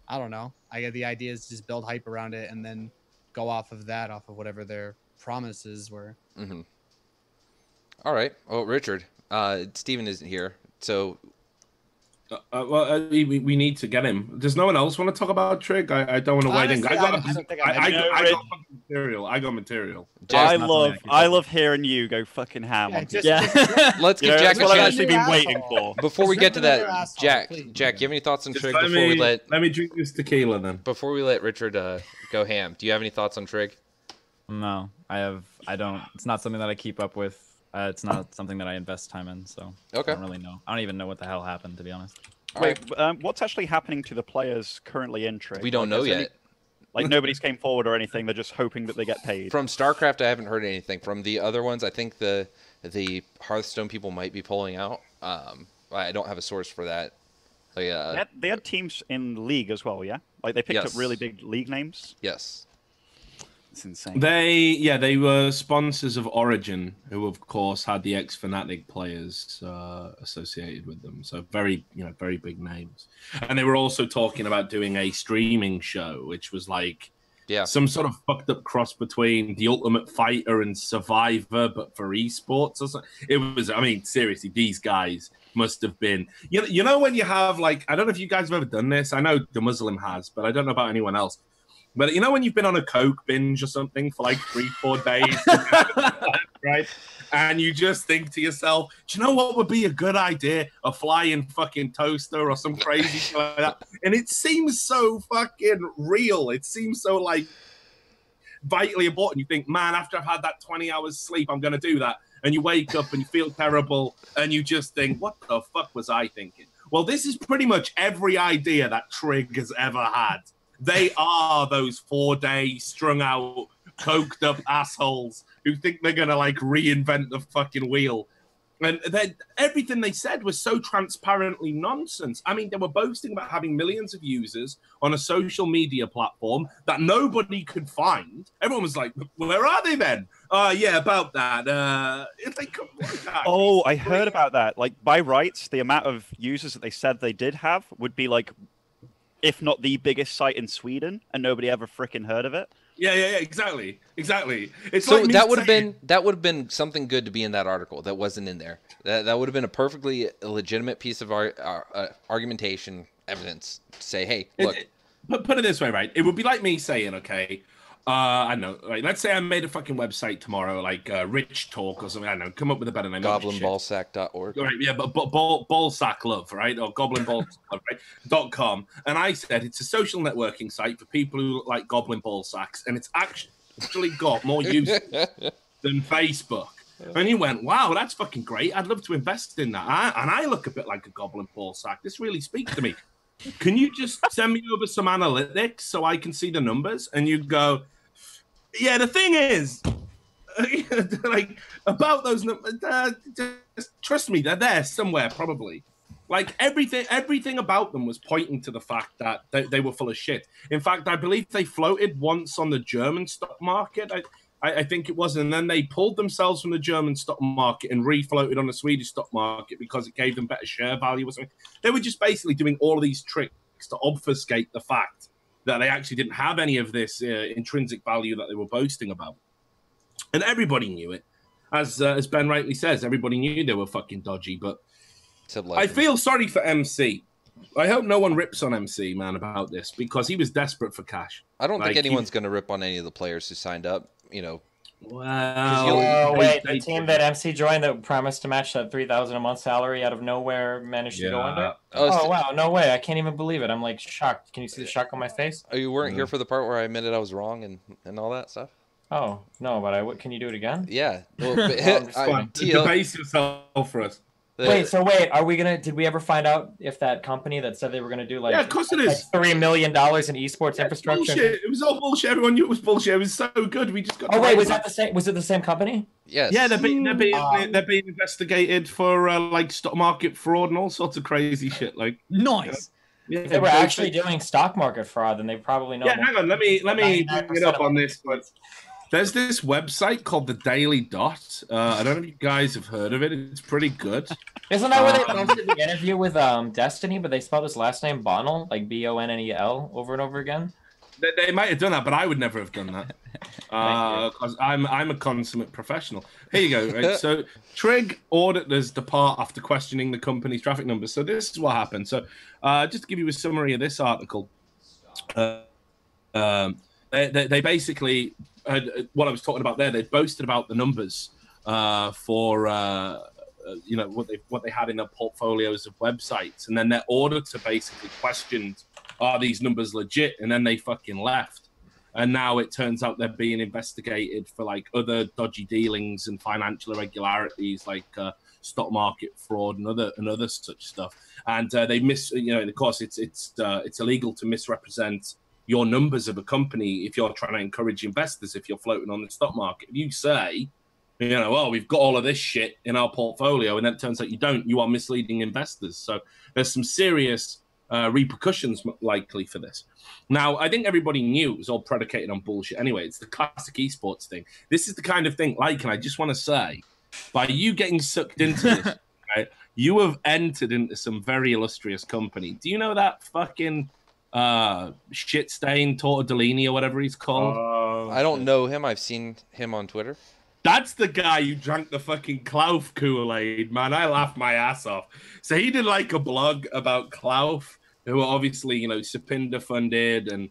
I don't know. I get the idea is just build hype around it and then go off of whatever their promises were. Mm-hmm. All right. Well, Richard, Steven isn't here, so. We need to get him. Does no one else want to talk about Trig? I don't want to wait in. I got material. I got material. I love hearing you go fucking ham. Let's give Jack what I've actually been waiting for. Before we get to that, Jack, do you have any thoughts on Trig let me drink this tequila then. Before we let Richard go ham, do you have any thoughts on Trig? No, I don't. It's not something that I keep up with. It's not something that I invest time in, so I don't really know. I don't even know what the hell happened, to be honest. Wait, what's actually happening to the players currently in Trig? We don't know yet. Nobody's came forward or anything. They're just hoping that they get paid. From StarCraft, I haven't heard anything. From the other ones, I think the Hearthstone people might be pulling out. I don't have a source for that. They had teams in League as well, yeah? Like they picked up really big League names? Yes. It's insane. They were sponsors of Origin, who of course had the ex-Fnatic players associated with them. So very big names. And they were also talking about doing a streaming show, which was like some sort of fucked up cross between The Ultimate Fighter and Survivor, but for esports or something. It was, I mean, seriously, these guys must have been, you know, when you have like, I don't know if you guys have ever done this. I know the Muslim has, but I don't know about anyone else. But you know when you've been on a Coke binge or something for like 3-4 days, right? And you just think to yourself, do you know what would be a good idea? A flying fucking toaster or some crazy shit like that. And it seems so fucking real. It seems so like vitally important. You think, man, after I've had that 20 hours sleep, I'm going to do that. And you wake up and you feel terrible. And you just think, what the fuck was I thinking? Well, this is pretty much every idea that Trig has ever had. They are those 4-day strung out, coked up assholes who think they're going to like reinvent the fucking wheel. And then everything they said was so transparently nonsense. I mean, they were boasting about having millions of users on a social media platform that nobody could find. Everyone was like, where are they then? Yeah, about that. If they come back. Oh, I heard about that. Like, by rights, the amount of users that they said they did have would be like, if not the biggest site in Sweden, and nobody ever freaking heard of it. Yeah, exactly. It's so like that would have been something good to be in that article that wasn't in there. That would have been a perfectly legitimate piece of argumentation, evidence to say, hey, look. Put it this way, right? It would be like me saying, okay, I don't know, like, let's say I made a fucking website tomorrow, like Rich Talk or something. I don't know, come up with a better name. Goblinballsack.org. Right, yeah, but ballsack love, right? Or goblinballsack, right? .com. And I said it's a social networking site for people who like goblin ball sacks, and it's actually got more users than Facebook. And you went, wow, that's fucking great. I'd love to invest in that. And I look a bit like a goblin ball sack. This really speaks to me. Can you just send me over some analytics so I can see the numbers? And you go, yeah, the thing is, like, about those numbers, just trust me, they're there somewhere, probably. Like, everything about them was pointing to the fact that they were full of shit. In fact, I believe they floated once on the German stock market. I think it was, and then they pulled themselves from the German stock market and refloated on the Swedish stock market because it gave them better share value or something. They were just basically doing all of these tricks to obfuscate the fact that they actually didn't have any of this intrinsic value that they were boasting about. And everybody knew it. As Ben rightly says, everybody knew they were fucking dodgy. But I feel sorry for MC I hope no one rips on MC, man, about this, because he was desperate for cash. I don't think anyone's going to rip on any of the players who signed up. Well, wait, the team that MC joined that promised to match that $3,000 a month salary out of nowhere managed to go under? Oh, wow, no way. I can't even believe it. I'm like shocked. Can you see the shock on my face? Oh, you weren't here for the part where I admitted I was wrong and all that stuff? Oh, no, but can you do it again? Yeah. Well, debase yourself for us. Wait, are we gonna? Did we ever find out if that company that said they were gonna do like? Yeah, of course it is. $3 million in esports infrastructure. Bullshit. It was all bullshit. Everyone knew it was bullshit. It was so good. We just got. Oh wait, was that the same? Was it the same company? Yes. Yeah, they're being investigated for like stock market fraud and all sorts of crazy shit. Like nice. If they were actually doing stock market fraud, then they probably know. Yeah, hang on. Let me bring it up on this. But there's this website called the Daily Dot. I don't know if you guys have heard of it. It's pretty good. Isn't that where they posted the interview with Destiny, but they spelled his last name Bonnell, like Bonnel, over and over again? They might have done that, but I would never have done that because I'm a consummate professional. Here you go. Right? So Trig auditors depart after questioning the company's traffic numbers. So this is what happened. So just to give you a summary of this article, they basically what I was talking about there. They boasted about the numbers for what they had in their portfolios of websites, and then their auditor basically questioned, are these numbers legit? And then they fucking left. And now it turns out they're being investigated for like other dodgy dealings and financial irregularities, like stock market fraud and other such stuff. And they of course it's illegal to misrepresent your numbers of a company if you're trying to encourage investors, if you're floating on the stock market. If you say, well, we've got all of this shit in our portfolio, and then it turns out you don't, you are misleading investors. So there's some serious repercussions likely for this. Now, I think everybody knew it was all predicated on bullshit anyway. It's the classic esports thing. This is the kind of thing, and I just want to say, by you getting sucked into this, right, you have entered into some very illustrious company. Do you know that fucking shit stain Tortellini or whatever he's called? I don't know him. I've seen him on Twitter. That's the guy who drank the fucking Klauf Kool-Aid, man. I laughed my ass off. So he did like a blog about Klauf, who are obviously, Sapinda funded, and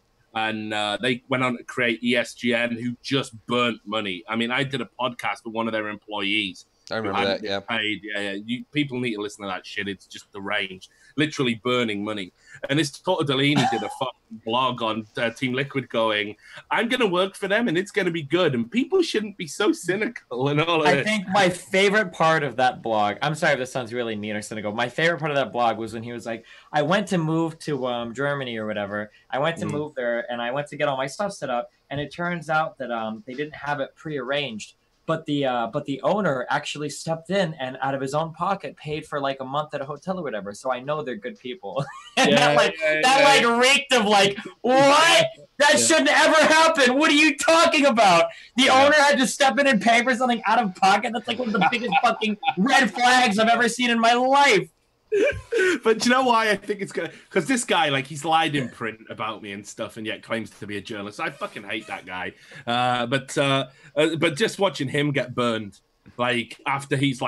they went on to create ESGN, who just burnt money. I mean, I did a podcast with one of their employees. I remember that, yeah. Paid. Yeah. People need to listen to that shit. It's just deranged. Literally burning money. And this Tortellini did a fucking blog on Team Liquid going, I'm going to work for them and it's going to be good. And people shouldn't be so cynical and all of I think my favorite part of that blog, I'm sorry if this sounds really mean or cynical, my favorite part of that blog was when he was like, I went to move to Germany or whatever. I went to move there and I went to get all my stuff set up. And it turns out that they didn't have it prearranged. But the owner actually stepped in and out of his own pocket paid for like a month at a hotel or whatever. So I know they're good people. And that reeked of like, what? That shouldn't ever happen. What are you talking about? The owner had to step in and pay for something out of pocket. That's like one of the biggest fucking red flags I've ever seen in my life. But do you know why I think it's gonna? Because this guy, he's lied in print about me and stuff, and yet claims to be a journalist. I fucking hate that guy. But just watching him get burned, after he's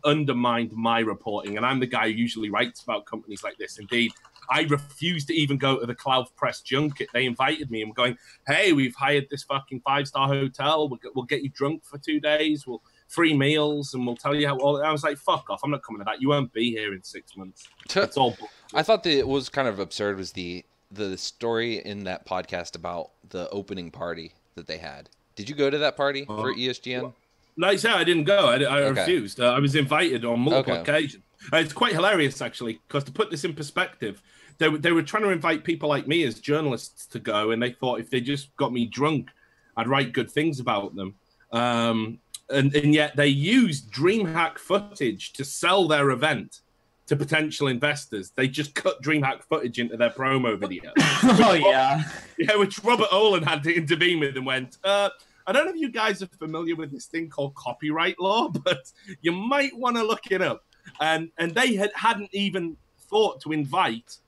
undermined my reporting, and I'm the guy who usually writes about companies like this. Indeed, I refused to even go to the Cloud Press junket. They invited me. I'm going, hey, we've hired this fucking 5-star hotel. We'll get you drunk for 2 days. We'll free meals, and we'll tell you how. I was like, fuck off! I'm not coming to that. You won't be here in 6 months. It's all bullshit. I thought that it was kind of absurd was the story in that podcast about the opening party that they had. Did you go to that party for ESGN? Like I said, I didn't go. I refused. I was invited on multiple occasions. It's quite hilarious, actually, because to put this in perspective, they were trying to invite people like me as journalists to go, and they thought if they just got me drunk, I'd write good things about them. And yet they used DreamHack footage to sell their event to potential investors. They just cut DreamHack footage into their promo video. Which Robert Olin had to intervene with and went, I don't know if you guys are familiar with this thing called copyright law, but you might want to look it up. And they hadn't even thought to invite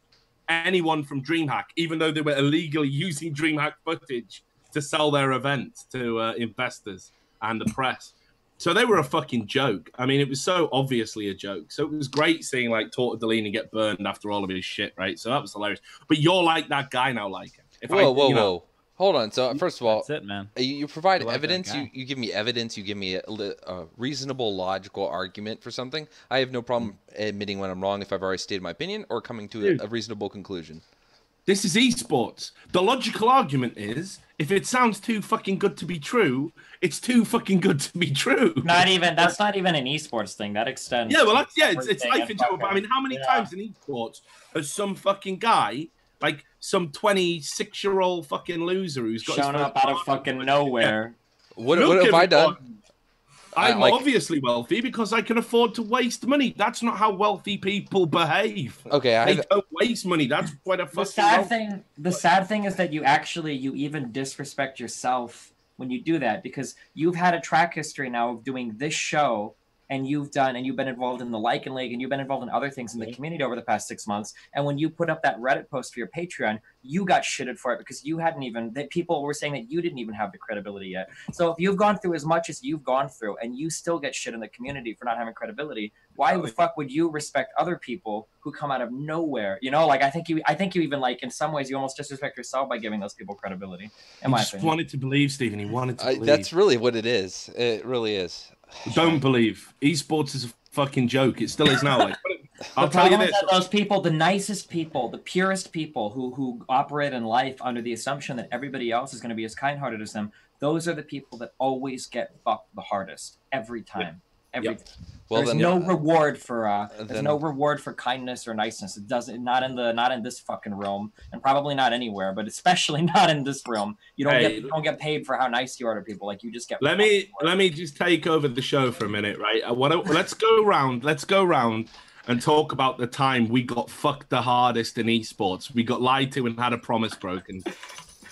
anyone from DreamHack, even though they were illegally using DreamHack footage to sell their event to investors and the press. So they were a fucking joke. I mean, it was so obviously a joke. So it was great seeing like Tortellini get burned after all of his shit, right? So that was hilarious. But you're like that guy now, like him. Whoa. Hold on. So first of all, that's it, man. You provide like evidence. You give me evidence. You give me a reasonable, logical argument for something. I have no problem admitting when I'm wrong if I've already stated my opinion or coming to a reasonable conclusion. This is esports. The logical argument is, if it sounds too fucking good to be true, it's too fucking good to be true. That's not even an esports thing. That extends. Yeah, well, it's life in general. But I mean, how many times in esports has some fucking guy, like some 26-year-old fucking loser who's got shown up out of fucking nowhere? What have I done? I'm obviously wealthy because I can afford to waste money. That's not how wealthy people behave. Okay, they don't waste money. That's quite a fucking The sad thing is that you even disrespect yourself when you do that, because you've had a track history now of doing this show, and you've been involved in the Lycan League, and you've been involved in other things in the community over the past 6 months. And when you put up that Reddit post for your Patreon, you got shitted for it because people were saying that you didn't even have the credibility yet. So if you've gone through as much as you've gone through and you still get shit in the community for not having credibility, why the fuck would you respect other people who come out of nowhere? You know, like I think you even, like, in some ways you almost disrespect yourself by giving those people credibility. He just wanted to believe, Stephen. He wanted to believe. That's really what it is. It really is. Don't believe. Esports is a fucking joke. It still is now. Like, I'll tell you this. Those people, the nicest people, the purest people who operate in life under the assumption that everybody else is going to be as kind-hearted as them, those are the people that always get fucked the hardest every time. Well, there's no reward for kindness or niceness. It doesn't, not in this fucking realm, and probably not anywhere, but especially not in this realm. You don't get paid for how nice you are to people. Like, you just get. Let me just take over the show for a minute, right? Let's go round and talk about the time we got fucked the hardest in esports. We got lied to and had a promise broken.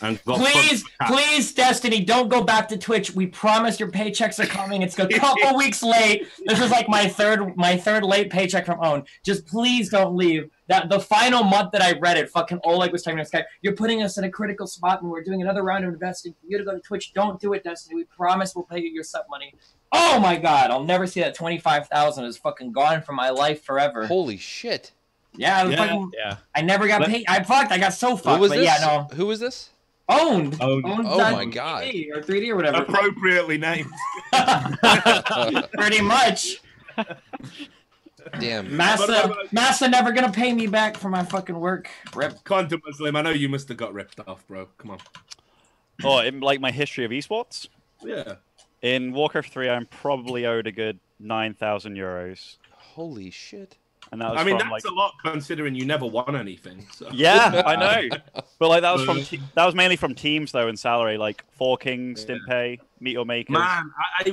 And please, Destiny, don't go back to Twitch. We promise your paychecks are coming. It's a couple weeks late. This is like my third late paycheck from Own. Just please don't leave. That the final month that I read it, fucking Oleg was talking to Skype. You're putting us in a critical spot, and we're doing another round of investing for you to go to Twitch. Don't do it, Destiny. We promise we'll pay you your sub money. Oh my god, I'll never see that 25,000 is fucking gone from my life forever. Holy shit. Yeah. I never got paid. I got so fucked. Who was this? Who was this? Owned. Oh my god. 3D or 3D or whatever. Appropriately named. Pretty much. Damn. Massa never gonna pay me back for my fucking work. Rip. Quantum Muslim, I know you must have got ripped off, bro. Come on. Oh, in like my history of esports? Yeah. In Warcraft 3, I'm probably owed a good 9,000 euros. Holy shit. And that was that's a lot considering you never won anything. So. Yeah, I know. But like that was mainly from teams though, and salary, like Four Kings didn't pay, Meteor Makers. Man,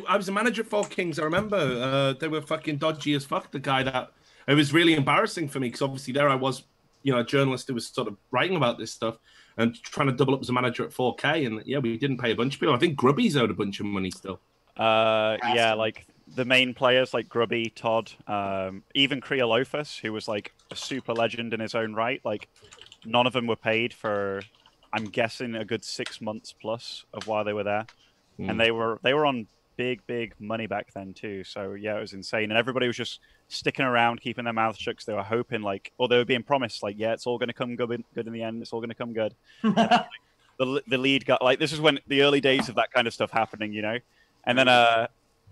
I was a manager at Four Kings. I remember they were fucking dodgy as fuck. The guy that it was really embarrassing for me because obviously there I was, a journalist who was sort of writing about this stuff and trying to double up as a manager at 4K. And yeah, we didn't pay a bunch of people. I think Grubby's owed a bunch of money still. Yeah, like the main players like Grubby, Todd, even Creolofus, who was like a super legend in his own right. Like none of them were paid for, I'm guessing, a good 6 months plus of while they were there, and they were on big money back then too. So yeah, it was insane, and everybody was just sticking around, keeping their mouths shut. They were hoping, like, or they were being promised, like, yeah, it's all going to come good in the end. It's all going to come good. Like, the lead got like this is when the early days of that kind of stuff happening, and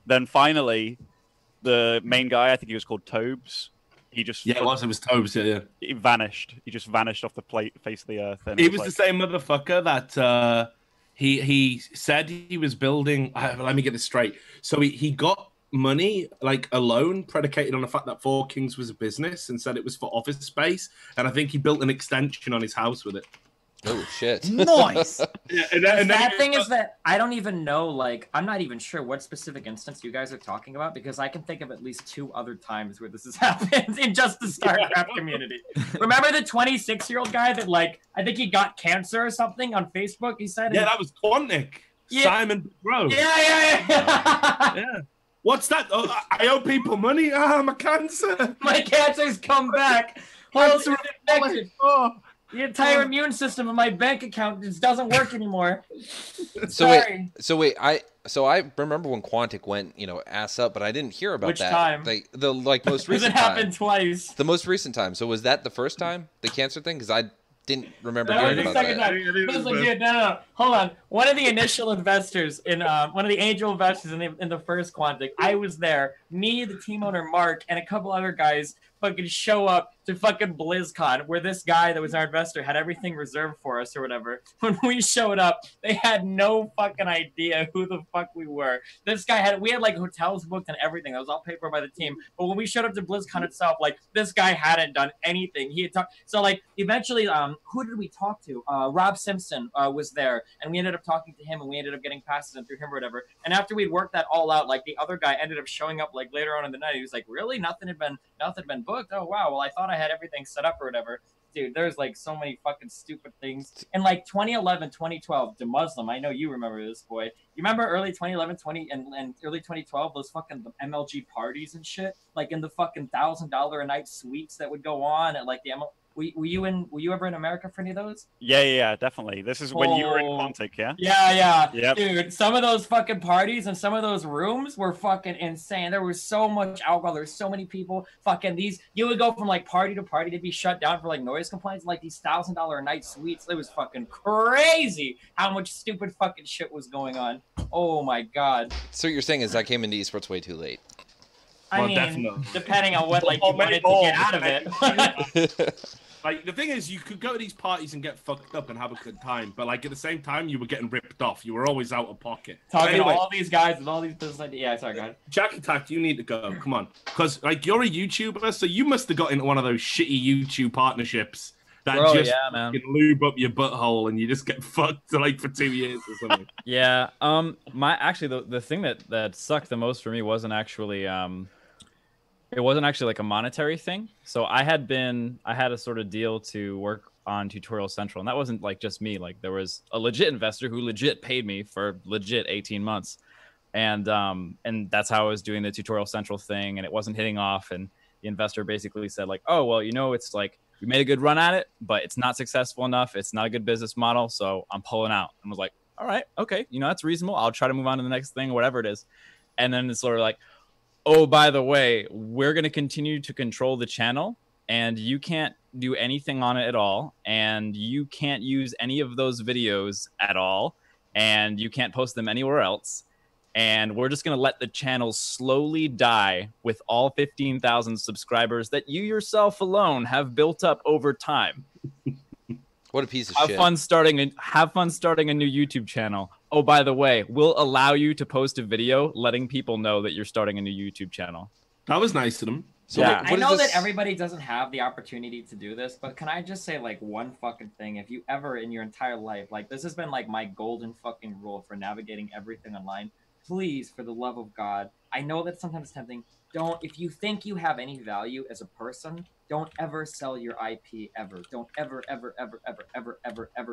then finally, the main guy, I think he was called Tobes. He just it was Tobes. Yeah. He vanished. He just vanished off the face of the earth. And he was the same motherfucker that he said he was building. Let me get this straight. So he got money, like a loan, predicated on the fact that Four Kings was a business, and said it was for office space. And I think he built an extension on his house with it. Oh shit! Nice. Yeah, that thing is that I don't even know. Like, I'm not even sure what specific instance you guys are talking about, because I can think of at least 2 other times where this has happened in just the Starcraft community. Remember the 26-year-old guy that, like, I think he got cancer or something on Facebook? He said, "Yeah, that was Quantic." Yeah. Simon Bro. Yeah. What's that? Oh, I owe people money. My cancer. My cancer's come back. Cancer. The entire immune system of my bank account just doesn't work anymore. So wait, I remember when Quantic went, ass up, but I didn't hear about Which that. time? The most recent it happened twice. The most recent time. So was that the first time, the cancer thing? Because I didn't remember That was hearing the about second that. time. It was like, dude, no. Hold on. One of the initial investors in one of the angel investors in the first Quantic, I was there. Me, the team owner Mark, and a couple other guys fucking show up to fucking BlizzCon, where this guy that was our investor had everything reserved for us or whatever. When we showed up, they had no fucking idea who the fuck we were. We had like hotels booked and everything. That was all paid for by the team. But when we showed up to BlizzCon itself, like this guy hadn't done anything. He had talked. So like eventually, who did we talk to? Rob Simpson was there, and we ended up talking to him, and we ended up getting passes in through him or whatever. And after we'd worked that all out, like the other guy ended up showing up like later on in the night. He was like, "Really? Nothing had been booked? Oh wow. Well, I thought I had everything set up or whatever." Dude, there's like so many fucking stupid things. In like 2011, 2012, the Muslim, I know you remember this, boy. You remember early 2011, and early 2012, those fucking MLG parties and shit? Like in the fucking $1,000 a night suites that would go on at like the Were you ever in America for any of those? Yeah, definitely. This is when you were in Quantic, yeah? Yeah. Yep. Dude, some of those fucking parties and some of those rooms were fucking insane. There was so much alcohol. There were so many people. You would go from like party to party to be shut down for like noise complaints. Like these $1,000 a night suites. It was fucking crazy how much stupid fucking shit was going on. Oh my God. So what you're saying is I came into esports way too late. I mean, definitely. Depending on what like you wanted to get out of it. Like the thing is, you could go to these parties and get fucked up and have a good time, but like at the same time, you were getting ripped off. You were always out of pocket. Talking to all these guys with all these business ideas. Yeah, sorry, go ahead. Jack Attack, you need to go. Come on, because like you're a YouTuber, so you must have got into one of those shitty YouTube partnerships that lube up your butthole and you just get fucked like for 2 years or something. Yeah. The thing that sucked the most for me wasn't actually it wasn't actually like a monetary thing. So I had a sort of deal to work on Tutorial Central, and that wasn't like just me. Like there was a legit investor who legit paid me for legit 18 months. And that's how I was doing the Tutorial Central thing, and it wasn't hitting off. And the investor basically said like, oh, well, it's like we made a good run at it, but it's not successful enough. It's not a good business model. So I'm pulling out. And I was like, all right, okay. That's reasonable. I'll try to move on to the next thing, whatever it is. And then it's sort of like, oh, by the way, we're going to continue to control the channel, and you can't do anything on it at all, and you can't use any of those videos at all, and you can't post them anywhere else, and we're just going to let the channel slowly die with all 15,000 subscribers that you yourself alone have built up over time. What a piece of shit. Have fun starting a new YouTube channel. Oh, by the way, we'll allow you to post a video letting people know that you're starting a new YouTube channel. That was nice of them. So yeah. I know that everybody doesn't have the opportunity to do this, but can I just say like one fucking thing? If you ever in your entire life, like this has been like my golden fucking rule for navigating everything online, please, for the love of God, I know that's sometimes tempting. If you think you have any value as a person, don't ever sell your IP ever. Don't ever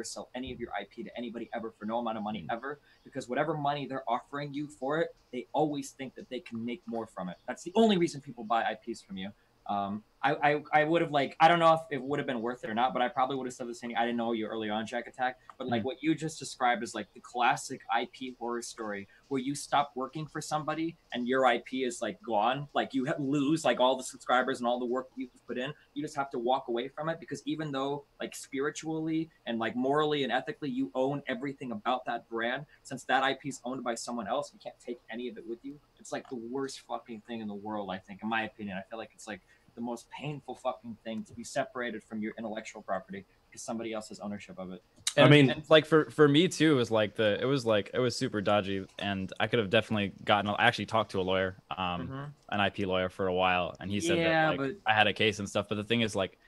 sell any of your IP to anybody ever for no amount of money ever, because whatever money they're offering you for it, they always think that they can make more from it. That's the only reason people buy IPs from you. I would have I don't know if it would have been worth it or not, but I probably would have said the same. I didn't know you early on, Jack Attack, but like what you just described is like the classic IP horror story where you stop working for somebody and your IP is like gone. Like you lose like all the subscribers and all the work you've put in. You just have to walk away from it, because even though like spiritually and like morally and ethically you own everything about that brand, since that IP is owned by someone else, you can't take any of it with you. It's like the worst fucking thing in the world, I think, in my opinion. I feel like it's like the most painful fucking thing to be separated from your intellectual property because somebody else has ownership of it. And like for me too, it was super dodgy, and I could have definitely I actually talked to a lawyer, an IP lawyer for a while, and he said that I had a case and stuff. But the thing is, like,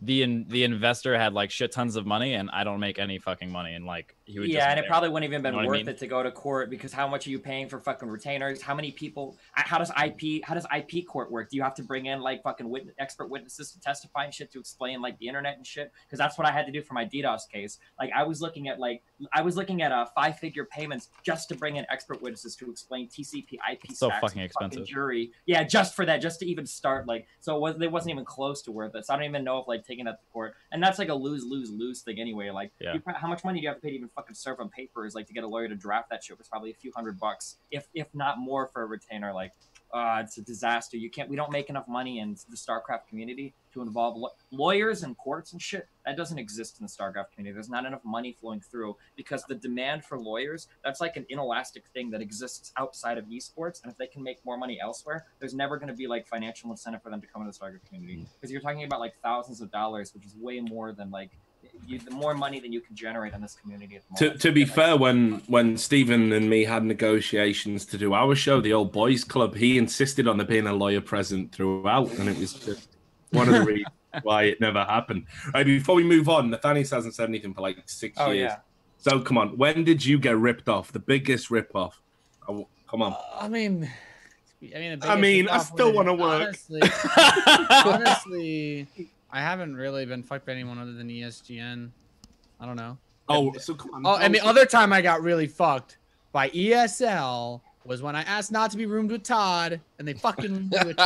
the investor had like shit tons of money, and I don't make any fucking money, and like he would and it probably wouldn't even been worth it to go to court, because how much are you paying for fucking retainers? How many people? How does IP court work? Do you have to bring in like fucking expert witnesses to testify and shit to explain like the internet and shit? Because that's what I had to do for my DDoS case. Like I was looking at 5-figure payments just to bring in expert witnesses to explain TCP IP so fucking expensive. Jury, just for that, just to even start. Like, so it wasn't even close to worth it. So I don't even know if like taking that to court, and that's like a lose thing anyway. Like, how much money do you have to pay to even fucking serve on papers, like to get a lawyer to draft that shit was probably a few $100, if not more, for a retainer. Like, it's a disaster. We don't make enough money in the StarCraft community to involve lawyers and courts and shit. That doesn't exist in the StarCraft community. There's not enough money flowing through because the demand for lawyers, that's like an inelastic thing that exists outside of esports. And if they can make more money elsewhere, there's never going to be like financial incentive for them to come into the StarCraft community. Because you're talking about like thousands of dollars, which is way more than like the more money than you can generate in this community. To be fair, when Stephen and me had negotiations to do our show, the Old Boys Club, he insisted on there being a lawyer present throughout, and it was just one of the reasons why it never happened. Right, before we move on, Nathaniel hasn't said anything for like 6 years. Yeah. So come on, when did you get ripped off? The biggest rip off? Oh, come on. I still want to work. Honestly, I haven't really been fucked by anyone other than ESGN. I don't know. So come on. Oh, and the other time I got really fucked by ESL was when I asked not to be roomed with Todd, and they fucking do it.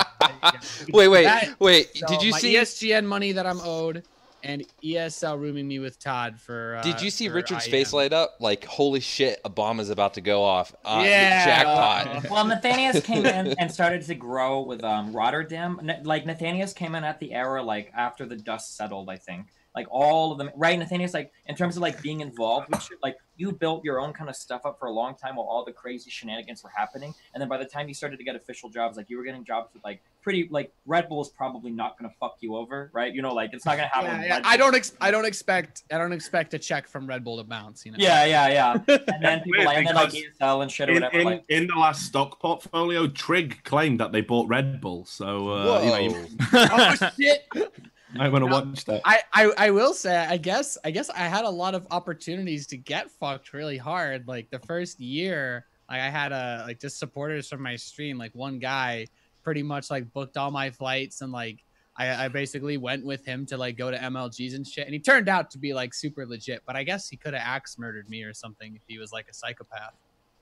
Wait. So did you see ESGN money that I'm owed, and ESL rooming me with Todd for? Did you see Richard's face light up? Like, holy shit, a bomb is about to go off. Jackpot. Well, Nathanius came in and started to grow with Rotterdam. Like, Nathanius came in at the era like after the dust settled, I think. Like all of them, right? Nathanius, like in terms of like being involved with shit, like you built your own kind of stuff up for a long time while all the crazy shenanigans were happening, and then by the time you started to get official jobs, like you were getting jobs with like pretty like Red Bull is probably not gonna fuck you over, right? You know, like it's not gonna happen. Yeah. I don't expect a check from Red Bull to bounce. You know. Yeah. And then people like ESL and shit or whatever. In the last stock portfolio, Trig claimed that they bought Red Bull, so oh shit. I'm gonna watch that. I will say, I guess I had a lot of opportunities to get fucked really hard. Like the first year, like I had just supporters from my stream. Like one guy pretty much like booked all my flights, and like I basically went with him to like go to MLGs and shit. And he turned out to be like super legit, but I guess he could have axe murdered me or something if he was like a psychopath.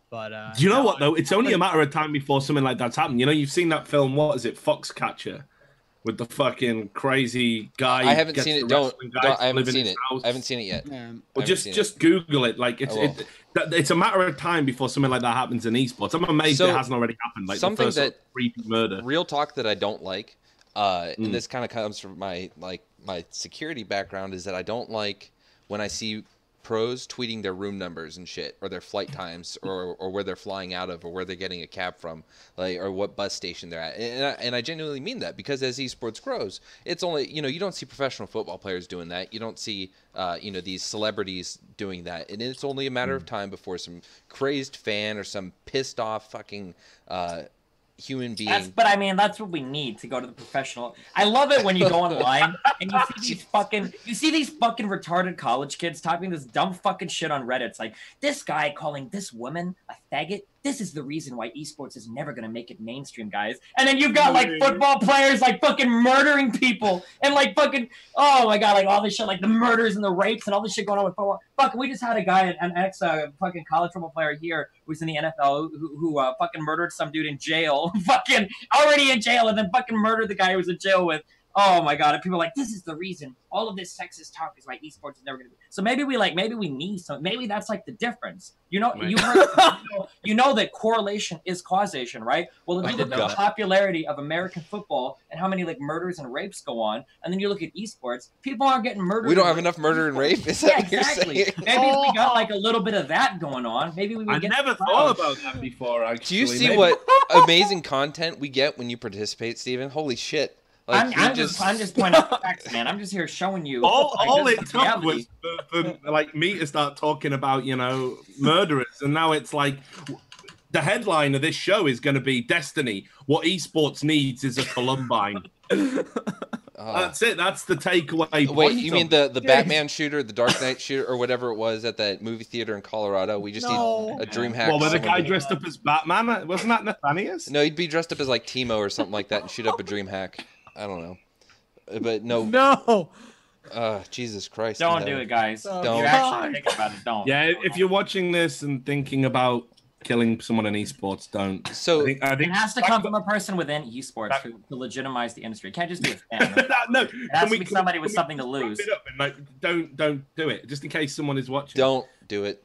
But do you know what though? It's only a matter of time before something like that's happened. You know, you've seen that film. What is it, Foxcatcher? With the fucking crazy guy. I haven't seen it. I haven't seen it. I haven't seen it yet. Yeah. Well, just Google it. Like it's a matter of time before something like that happens in esports. I'm amazed it hasn't already happened. Like something the first murder. Real talk that I don't like, and this kind of comes from my security background, is that I don't like when I see pros tweeting their room numbers and shit, or their flight times, or where they're flying out of, or where they're getting a cab from, like, or what bus station they're at. And I genuinely mean that, because as esports grows, it's only, you don't see professional football players doing that. You don't see, these celebrities doing that. And it's only a matter of time before some crazed fan or some pissed off fucking human being. But I mean, that's what we need to go to the professional. I love it when you go online and you see these fucking retarded college kids typing this dumb fucking shit on Reddit. It's like, this guy calling this woman a faggot. This is the reason why esports is never going to make it mainstream, guys. And then you've got like football players like fucking murdering people and like fucking, oh my God, like all this shit, like the murders and the rapes and all this shit going on with football. Fuck, we just had a guy, an ex fucking college football player here who's in the NFL who fucking murdered some dude in jail, fucking already in jail, and then fucking murdered the guy he was in jail with. Oh my God! And people are like, this is the reason. All of this sexist talk is why esports is never gonna be. So maybe we need some. Maybe that's like the difference. You know, you know that correlation is causation, right? Well, if you look at the popularity of American football and how many like murders and rapes go on, and then you look at esports, people aren't getting murdered. We don't have enough murder and rape. Is that what you're saying? Maybe if we got like a little bit of that going on, maybe we would. I never thought about that before. Actually, do you see what amazing content we get when you participate, Steven? Holy shit! Like, I'm just pointing out the facts, man. I'm just here showing you. All it took was for like me to start talking about, murderers, and now it's like the headline of this show is going to be Destiny. What esports needs is a Columbine. That's it. That's the takeaway. Wait, you mean the Batman shooter, the Dark Knight shooter, or whatever it was at that movie theater in Colorado? We just need a dream hack. Well, with a guy dressed up as Batman, wasn't that Nathanius? No, he'd be dressed up as like Timo or something like that and shoot up a dream hack. I don't know, but no. Jesus Christ! Don't do it, guys. Don't. You're actually thinking about it. Don't. Yeah, if you're watching this and thinking about killing someone in esports don't. So I think it has to come from a person within esports to legitimize the industry. It can't just be a fan. No, it has to be somebody with something to lose. It up and, like, don't do it, just in case someone is watching. Don't do it.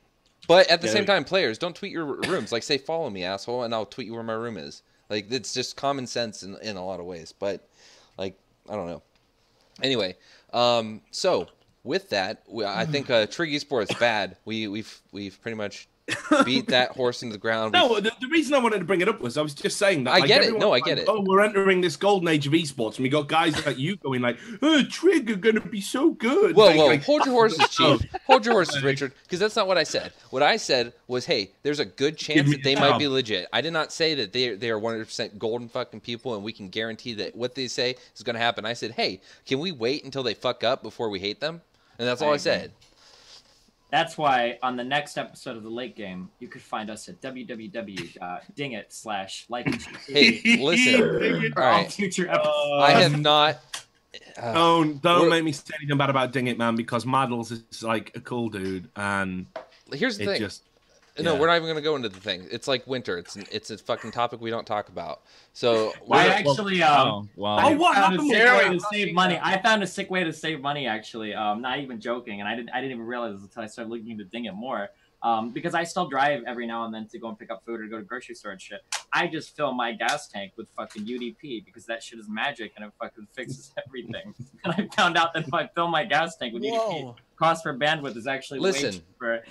But at the same time, players, don't tweet your rooms. Like, say, follow me, asshole, and I'll tweet you where my room is. Like, it's just common sense in a lot of ways. But, like, I don't know. Anyway, so with that, I think Trig Esports is bad. We've pretty much beat that horse into the ground. No, the reason I wanted to bring it up was I was just saying that. I get it. No, I get it. Oh, we're entering this golden age of esports, and we got guys like you going like, "Oh, Trig are going to be so good." Whoa, whoa! Hold your horses, Chief. Hold your horses, Richard, because that's not what I said. What I said was, hey, there's a good chance that they might be legit. I did not say that they are 100% golden fucking people, and we can guarantee that what they say is going to happen. I said, hey, can we wait until they fuck up before we hate them? And that's all I said. That's why on the next episode of the Late Game, you could find us at www.dingit/like. Hey, listen. For all future episodes. I have not. Don't make me say anything bad about Ding It, man, because Maddles is like a cool dude, and here's the thing. No, we're not even going to go into the thing. It's like winter. It's a fucking topic we don't talk about. So I actually what happened? To save money. I found a sick way to save money. Actually, not even joking, and I didn't even realize this until I started looking into Ding It more. Because I still drive every now and then to go and pick up food or go to grocery store and shit. I just fill my gas tank with fucking UDP because that shit is magic and it fucking fixes everything. And I found out that if I fill my gas tank with UDP, cost per bandwidth is actually way cheaper.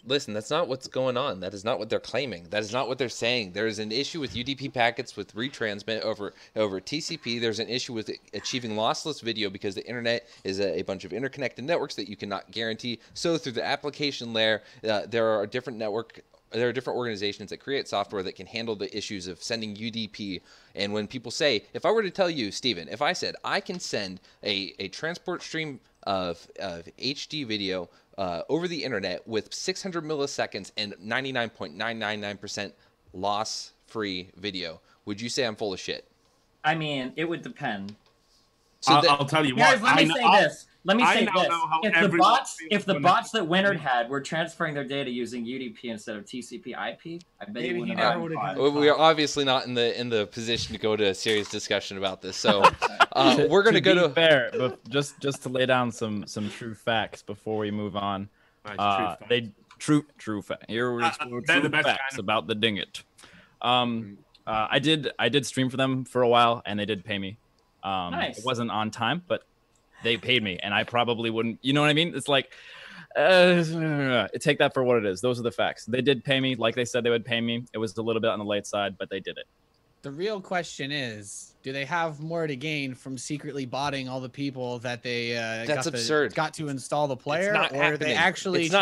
Listen, that's not what's going on. That is not what they're claiming. That is not what they're saying. There is an issue with UDP packets with retransmit over TCP. There's an issue with achieving lossless video because the internet is a bunch of interconnected networks that you cannot guarantee. So through the application layer, there are different organizations that create software that can handle the issues of sending UDP. And when people say, if I were to tell you, Steven, if I said I can send a transport stream of HD video over the internet with 600 milliseconds and 99.999% loss-free video, would you say I'm full of shit? I mean, it would depend. So I'll tell you what. Let me say this. If the bots that Winard had were transferring their data using UDP instead of TCP/IP, I bet you wouldn't have gotten. We are obviously not in the position to go to a serious discussion about this. So we're going to go to fair, but just to lay down some true facts before we move on. True facts. Here are true facts about the Ding It. I did stream for them for a while, and they did pay me. Nice. It wasn't on time, but they paid me, and I probably wouldn't. You know what I mean? It's like, take that for what it is. Those are the facts. They did pay me, like they said they would pay me. It was a little bit on the late side, but they did it. The real question is, do they have more to gain from secretly botting all the people that they got to install the player, or are they actually or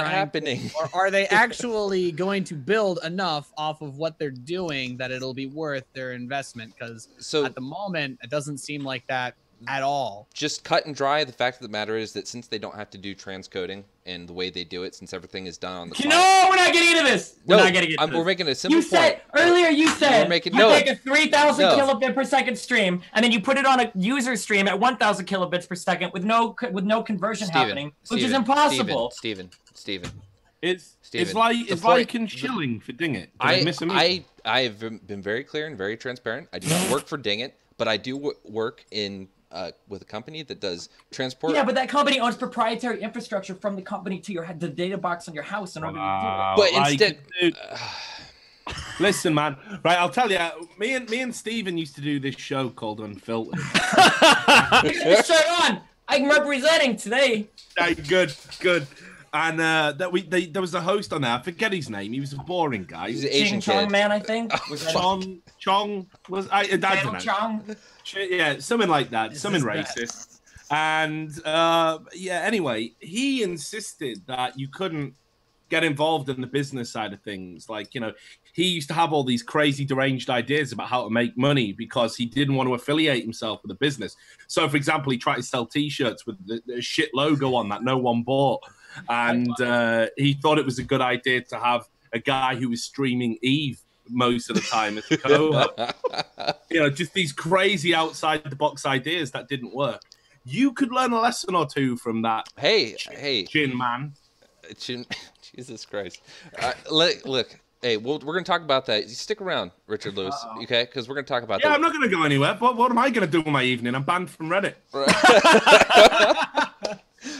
are they actually going to build enough off of what they're doing that it'll be worth their investment? Because at the moment, it doesn't seem like that at all. Just cut and dry. The fact of the matter is that since they don't have to do transcoding and the way they do it, since everything is done on the cloud. No, we're not getting into this. We're not getting into this. We're making a simple point. Earlier you said you take a 3,000 kilobit per second stream and then you put it on a user stream at 1,000 kilobits per second with no conversion happening, which is impossible. Steven. It's like in shilling for Ding It. I have been very clear and very transparent. I do not work for Ding It, but I do work in with a company that does transport. Yeah, but that company owns proprietary infrastructure from the company to the data box on your house in order to do it. But listen, man. Right, I'll tell you. Me and Steven used to do this show called Unfiltered. Get this shirt on. I'm representing today. Good. And there was a host on there. I forget his name. He was a boring guy. He's an Asian Chong man, I think. Chong was I don't know. Chong. Yeah, something like that. Something racist. And anyway, he insisted that you couldn't get involved in the business side of things. Like, he used to have all these crazy deranged ideas about how to make money because he didn't want to affiliate himself with a business. So, for example, he tried to sell T-shirts with the shit logo on that no one bought. And he thought it was a good idea to have a guy who was streaming Eve most of the time as a co-host. Just these crazy outside the box ideas that didn't work. You could learn a lesson or two from that. Hey, Chin man. Jesus Christ. Look, Hey, we're going to talk about that. Stick around, Richard Lewis, okay? Because we're going to talk about that. Yeah, I'm not going to go anywhere. But what am I going to do with my evening? I'm banned from Reddit.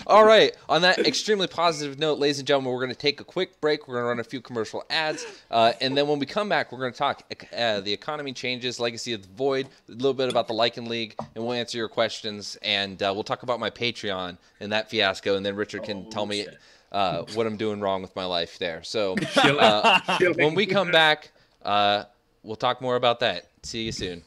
All right. On that extremely positive note, ladies and gentlemen, we're going to take a quick break. We're going to run a few commercial ads. And then when we come back, we're going to talk the economy changes, Legacy of the Void, a little bit about the Lycan League, and we'll answer your questions. And we'll talk about my Patreon and that fiasco. And then Richard can tell me what I'm doing wrong with my life there. So when we come back, we'll talk more about that. See you soon.